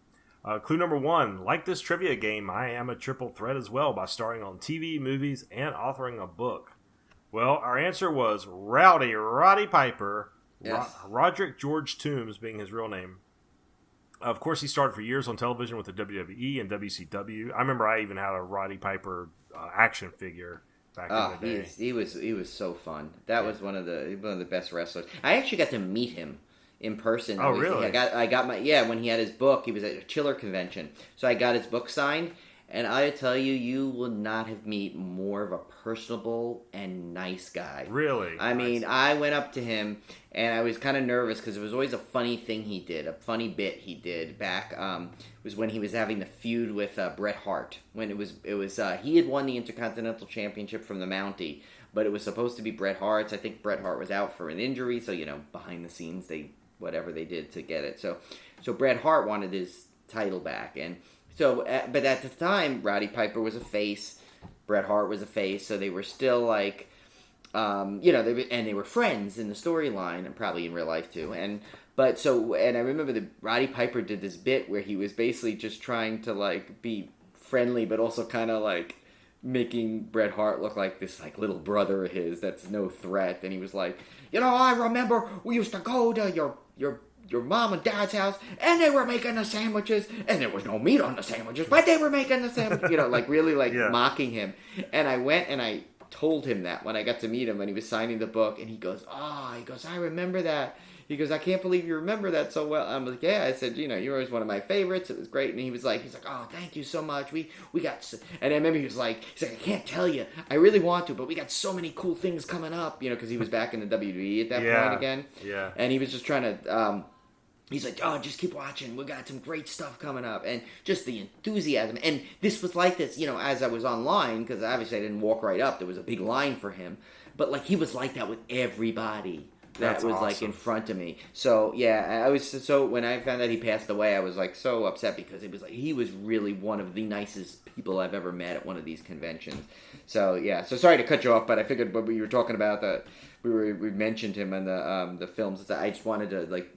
Clue number 1, like this trivia game, I am a triple threat as well by starring on TV, movies, and authoring a book. Well, our answer was Roddy Piper, yes. Roderick George Toombs being his real name. Of course, he started for years on television with the WWE and WCW. I remember I even had a Roddy Piper action figure back in the day. He was so fun. That was one of the best wrestlers. I actually got to meet him in person. Oh, really? I got when he had his book, he was at a Chiller convention. So I got his book signed, and I tell you, you will not have met more of a personable and nice guy. Really? I mean, I went up to him, and I was kind of nervous because it was always a funny thing he did, a funny bit he did back. Was when he was having the feud with Bret Hart. When it was he had won the Intercontinental Championship from the Mountie, but it was supposed to be Bret Hart's. I think Bret Hart was out for an injury, so behind the scenes whatever they did to get it. So Bret Hart wanted his title back, and so but at the time Roddy Piper was a face, Bret Hart was a face, so they were still like, they were friends in the storyline and probably in real life too. And I remember that Roddy Piper did this bit where he was basically just trying to like be friendly, but also kind of like making Bret Hart look like this like little brother of his that's no threat. And he was like, I remember we used to go to your mom and dad's house, and they were making the sandwiches, and there was no meat on the sandwiches, but they were making the sandwiches, like really like mocking him. And I went and I told him that when I got to meet him when he was signing the book, and he goes, I remember that. He goes, I can't believe you remember that so well. I'm like, yeah. I said, you're always one of my favorites. It was great. And he's like, oh, thank you so much. We got, and I remember he's like, I can't tell you. I really want to, but we got so many cool things coming up, because he was back in the WWE at that point again. Yeah. And he was just trying to, he's like, just keep watching. We got some great stuff coming up. And just the enthusiasm. And this was like this, as I was online, because obviously I didn't walk right up. There was a big line for him. But, like, he was like that with everybody that was, awesome. Like, in front of me. So, yeah, when I found out he passed away, I was, like, so upset because it was, like, he was really one of the nicest people I've ever met at one of these conventions. So, yeah. So, sorry to cut you off, but I figured when we were talking about that, we mentioned him in the films. I just wanted to, like,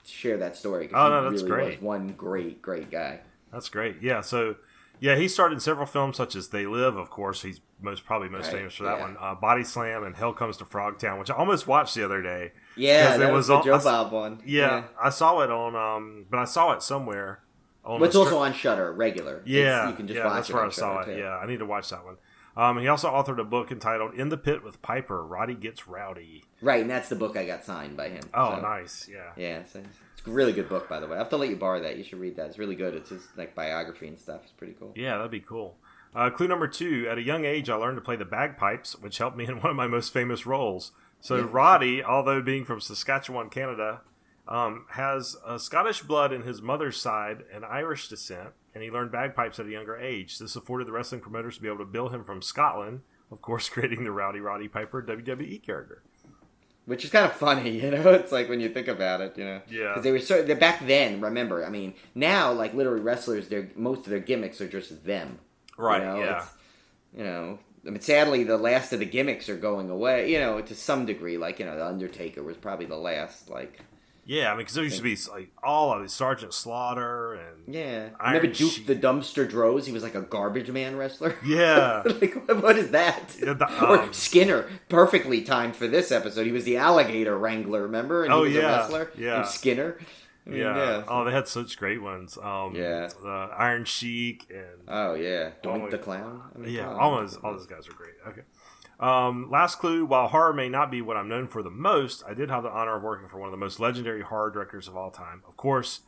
share that story. That's really great. Was one great guy. That's great. Yeah. So, yeah, he starred in several films such as They Live. Of course, he's most famous for that one. Body Slam and Hell Comes to Frogtown, which I almost watched the other day. Yeah, that was the Joe Bob one. Yeah, I saw it on, but I saw it somewhere. It's also on Shudder, regular. Yeah, you can just watch that's it. Where I saw it. Too. Yeah, I need to watch that one. He also authored a book entitled "In the Pit with Piper: Roddy Gets Rowdy." Right, and that's the book I got signed by him. Oh, so. Nice. Yeah. Yeah. So it's a really good book, by the way. I have to let you borrow that. You should read that. It's really good. It's his like biography and stuff. It's pretty cool. Yeah, that'd be cool. Clue number 2, at a young age, I learned to play the bagpipes, which helped me in one of my most famous roles. So Roddy, although being from Saskatchewan, Canada, has Scottish blood in his mother's side and Irish descent, and he learned bagpipes at a younger age. This afforded the wrestling promoters to be able to bill him from Scotland, of course, creating the Rowdy Roddy Piper WWE character. Which is kind of funny, you know? It's like when you think about it, you know? Yeah. Because they're back then, remember, I mean, now, like, literally wrestlers, most of their gimmicks are just them. Right, you know? yeah. You know, I mean, sadly, the last of the gimmicks are going away, you know, to some degree. Like, you know, The Undertaker was probably the last, like... Yeah, I mean, because there used to be like all of it, Sergeant Slaughter and remember Duke Sheik. the Dumpster Droz? He was like a garbage man wrestler. Yeah, like what is that? Yeah, or Skinner, perfectly timed for this episode. He was the alligator wrangler, remember? And he was a wrestler. Yeah, and Skinner. I mean, Oh, they had such great ones. The Iron Sheik and Doink the Clown. I mean, all those guys are great. Okay. Last clue, while horror may not be what I'm known for the most, I did have the honor of working for one of the most legendary horror directors of all time. Of course,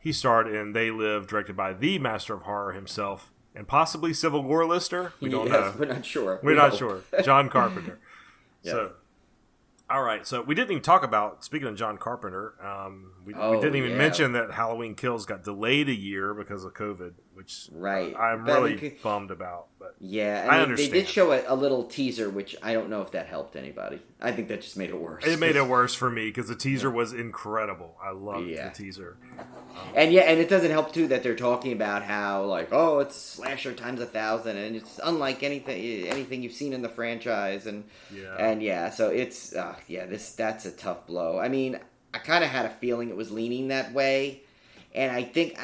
he starred in They Live, directed by the master of horror himself, and possibly Civil Gore lister. We don't know. We're not sure. We're not sure. John Carpenter. So, all right. So we didn't even talk about, speaking of John Carpenter, we didn't even mention that Halloween Kills got delayed a year because of COVID, which I'm really bummed about. But I understand. They did show a little teaser, which I don't know if that helped anybody. I think that just made it worse. It made it worse for me because the teaser was incredible. I loved the teaser. And it doesn't help too that they're talking about how like, oh, it's slasher times 1,000, and it's unlike anything you've seen in the franchise, and so it's that's a tough blow. I mean, I kind of had a feeling it was leaning that way, and I think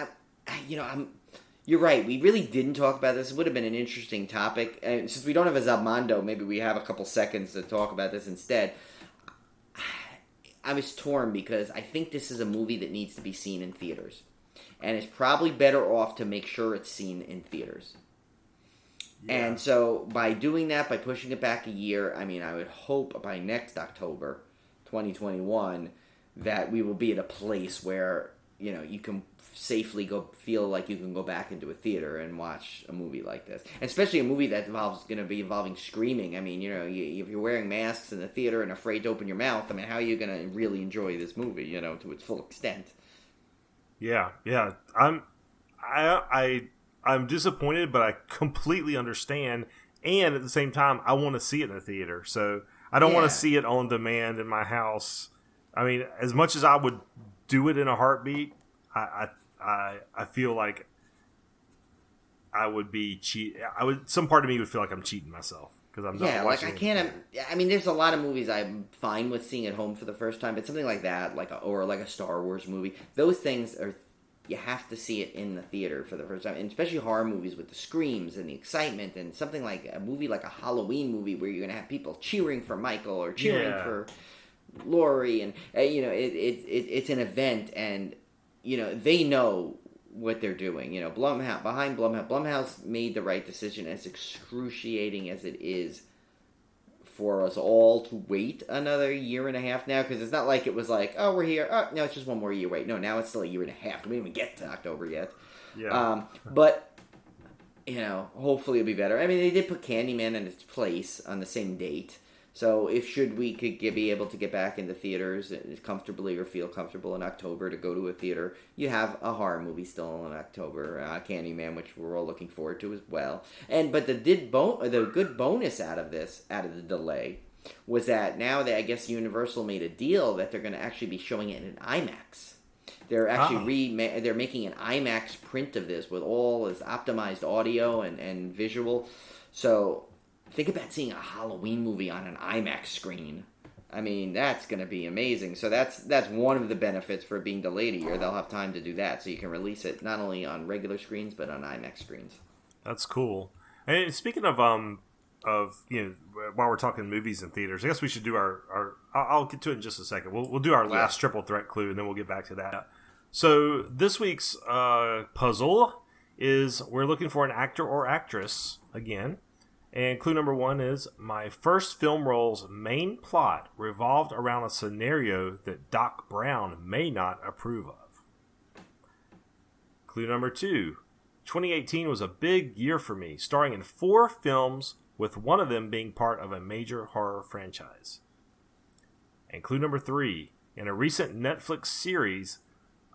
you're right. We really didn't talk about this. It would have been an interesting topic, and since we don't have a Zabmondo, maybe we have a couple seconds to talk about this instead. I was torn because I think this is a movie that needs to be seen in theaters. And it's probably better off to make sure it's seen in theaters. Yeah. And so by doing that, by pushing it back a year, I mean, I would hope by next October, 2021, that we will be at a place where, you know, you can safely feel like you can go back into a theater and watch a movie like this, and especially a movie that going to be involving screaming. I mean, you know, if you're wearing masks in the theater and afraid to open your mouth, I mean, how are you going to really enjoy this movie, you know, to its full extent? Yeah. I'm disappointed, but I completely understand, and at the same time, I want to see it in the theater, so I don't want to see it on demand in my house. I mean, as much as I would do it in a heartbeat, I feel like I would be some part of me would feel like I'm cheating myself because I'm not watching. Like I can't. I mean, there's a lot of movies I'm fine with seeing at home for the first time, but something like that, like a Star Wars movie, those things are. You have to see it in the theater for the first time, and especially horror movies with the screams and the excitement, and something like a movie like a Halloween movie where you're gonna have people cheering for Michael or cheering for Laurie, and you know it's an event, and you know they know what they're doing. You know, Blumhouse made the right decision, as excruciating as it is for us all to wait another year and a half now, because it's not like it was like, oh, we're here, oh, no, it's just one more year wait. No, now it's still a year and a half. We didn't even get to October yet. But you know, hopefully it'll be better. I mean, they did put Candyman in its place on the same date, so we could be able to get back into theaters comfortably or feel comfortable in October to go to a theater, you have a horror movie still in October, Candyman, which we're all looking forward to as well. But the good bonus out of the delay, was that now that I guess Universal made a deal that they're going to actually be showing it in IMAX. They're actually they're making an IMAX print of this with all this optimized audio and visual. So think about seeing a Halloween movie on an IMAX screen. I mean, that's going to be amazing. So that's one of the benefits for being delayed a year. They'll have time to do that, so you can release it not only on regular screens but on IMAX screens. That's cool. And speaking of you know, while we're talking movies and theaters, I guess we should do our I'll get to it in just a second. We'll do our last triple threat clue, and then we'll get back to that. So this week's puzzle is we're looking for an actor or actress again. And clue number 1 is, my first film role's main plot revolved around a scenario that Doc Brown may not approve of. Clue number 2, 2018 was a big year for me, starring in 4 films, with one of them being part of a major horror franchise. And clue number 3, in a recent Netflix series,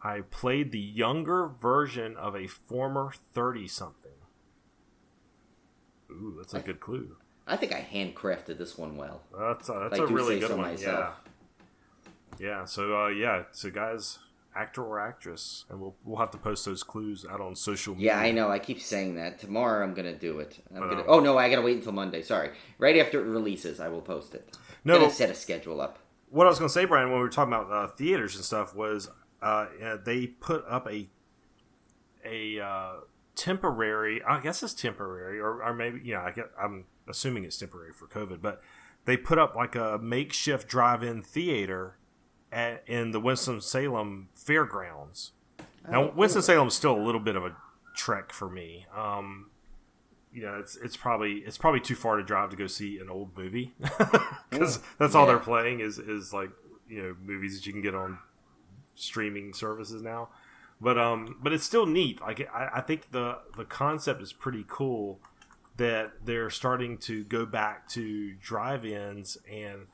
I played the younger version of a former 30-something. Ooh, that's a good clue. I think I handcrafted this one well. That's a really good one. Myself. Yeah. So guys, actor or actress, and we'll have to post those clues out on social media. Yeah, I know. I keep saying that. Tomorrow I'm gonna do it. Oh no, I gotta wait until Monday. Sorry. Right after it releases, I will post it. No, gonna set a schedule up. What I was gonna say, Brian, when we were talking about theaters and stuff, was they put up a temporary. I guess it's temporary, or maybe I'm assuming it's temporary for COVID, but they put up like a makeshift drive-in theater in the Winston-Salem Fairgrounds. Now, Winston-Salem is still a little bit of a trek for me. It's probably too far to drive to go see an old movie because that's all they're playing is like movies that you can get on streaming services now. But it's still neat. Like I think the concept is pretty cool that they're starting to go back to drive-ins, and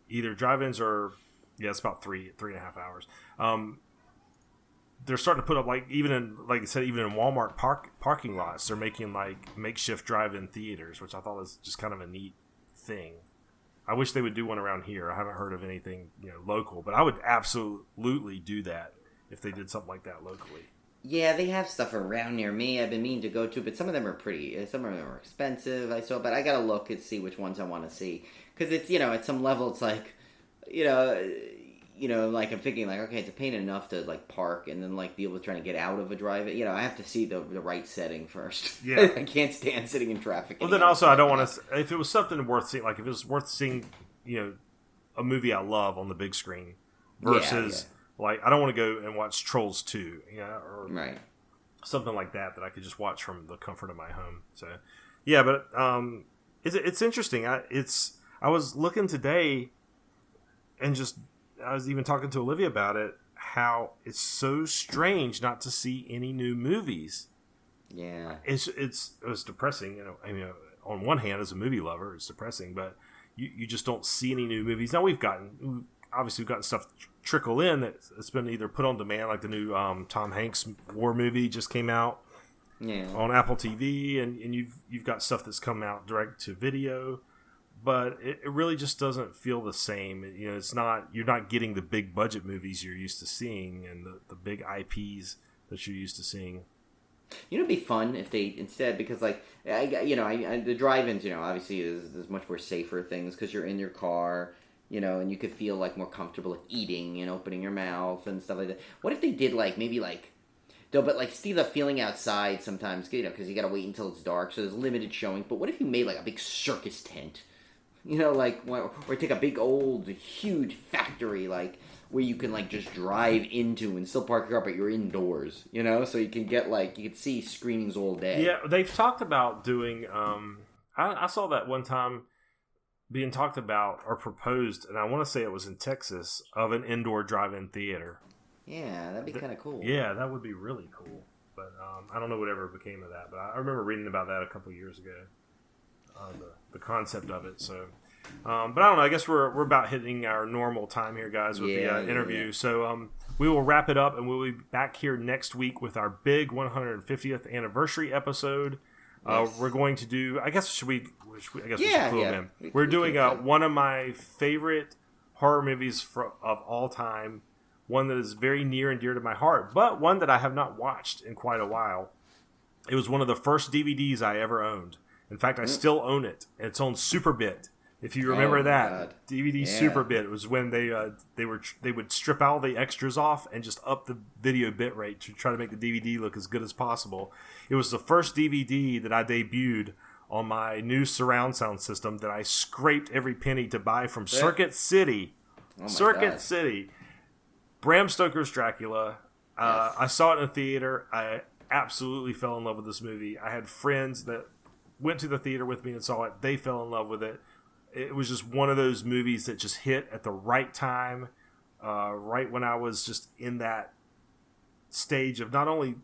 either drive-ins or it's about 3.5 hours. They're starting to put up even in Walmart parking lots, they're making like makeshift drive-in theaters, which I thought was just kind of a neat thing. I wish they would do one around here. I haven't heard of anything local, but I would absolutely do that if they did something like that locally. Yeah, they have stuff around near me I've been meaning to go to, but some of them are pretty, some of them are expensive, but I gotta look and see which ones I want to see. Because it's, at some level it's like, like I'm thinking like, okay, it's a pain enough to like park and then like be able to try to get out of a drive-in. I have to see the right setting first. Yeah. I can't stand sitting in traffic. Well, then also I don't want to, if it was something worth seeing, like if it was worth seeing, a movie I love on the big screen versus... Like, I don't want to go and watch Trolls 2, or something like that I could just watch from the comfort of my home. So, yeah, but it's interesting. I was looking today and I was even talking to Olivia about it, how it's so strange not to see any new movies. Yeah. It was depressing. On one hand, as a movie lover, it's depressing, but you just don't see any new movies. Now, we've gotten stuff trickle in that's been either put on demand, like the new Tom Hanks war movie just came out on Apple TV, and you've got stuff that's come out direct to video, but it really just doesn't feel the same. It's not, you're not getting the big budget movies you're used to seeing and the big IPs that you're used to seeing. It'd be fun if they instead, because like the drive-ins, obviously is much more safer things because you're in your car. And you could feel like more comfortable like eating and opening your mouth and stuff like that. What if they did see the feeling outside sometimes, because you gotta wait until it's dark, so there's limited showing. But what if you made like a big circus tent, or take a big old huge factory like where you can like just drive into and still park your car, but you're indoors, so you can get you could see screenings all day. Yeah, they've talked about doing. I saw that one time being talked about or proposed, and I want to say it was in Texas, of an indoor drive-in theater. Yeah, that'd be kind of cool. Yeah, that would be really cool. But I don't know whatever became of that. But I remember reading about that a couple of years ago, the concept of it. So, but I don't know. I guess we're about hitting our normal time here, guys, with the interview. Yeah. So we will wrap it up, and we'll be back here next week with our big 150th anniversary episode. Yes. We're going to do. I guess we should clue them in. We're doing one of my favorite horror movies of all time. One that is very near and dear to my heart, but one that I have not watched in quite a while. It was one of the first DVDs I ever owned. In fact, I still own it. It's on Superbit. If you remember that DVD, Superbit, it was when they would strip all the extras off and just up the video bit rate to try to make the DVD look as good as possible. It was the first DVD that I debuted on my new surround sound system that I scraped every penny to buy from Circuit City. City. Bram Stoker's Dracula. I saw it in a theater. I absolutely fell in love with this movie. I had friends that went to the theater with me and saw it. They fell in love with it. It was just one of those movies that just hit at the right time, right when I was just in that stage of not only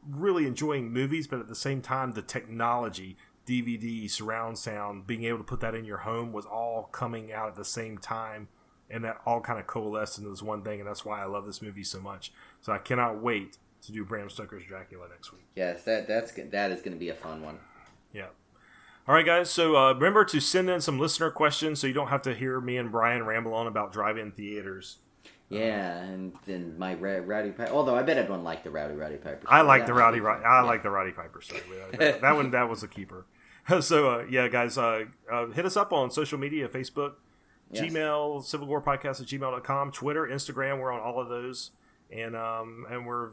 really enjoying movies, but at the same time, the technology, DVD, surround sound, being able to put that in your home was all coming out at the same time, and that all kind of coalesced into this one thing, and that's why I love this movie so much. So I cannot wait to do Bram Stoker's Dracula next week. Yes, that is going to be a fun one. Yeah. All right, guys. So remember to send in some listener questions so you don't have to hear me and Brian ramble on about drive-in theaters. Yeah, and then my Rowdy Piper. Although I bet everyone liked the Rowdy Piper story. I like the Rowdy Piper story. That was a keeper. So yeah, guys, hit us up on social media: Facebook, yes. Gmail, civilgorepodcast@gmail.com, Twitter, Instagram. We're on all of those, and we're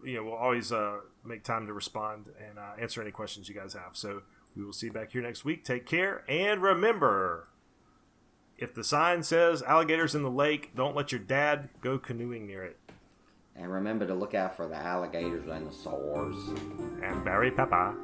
we'll always make time to respond and answer any questions you guys have. So we will see you back here next week. Take care, and remember, if the sign says alligators in the lake, don't let your dad go canoeing near it. And remember to look out for the alligators and the sores. And Barry Papa.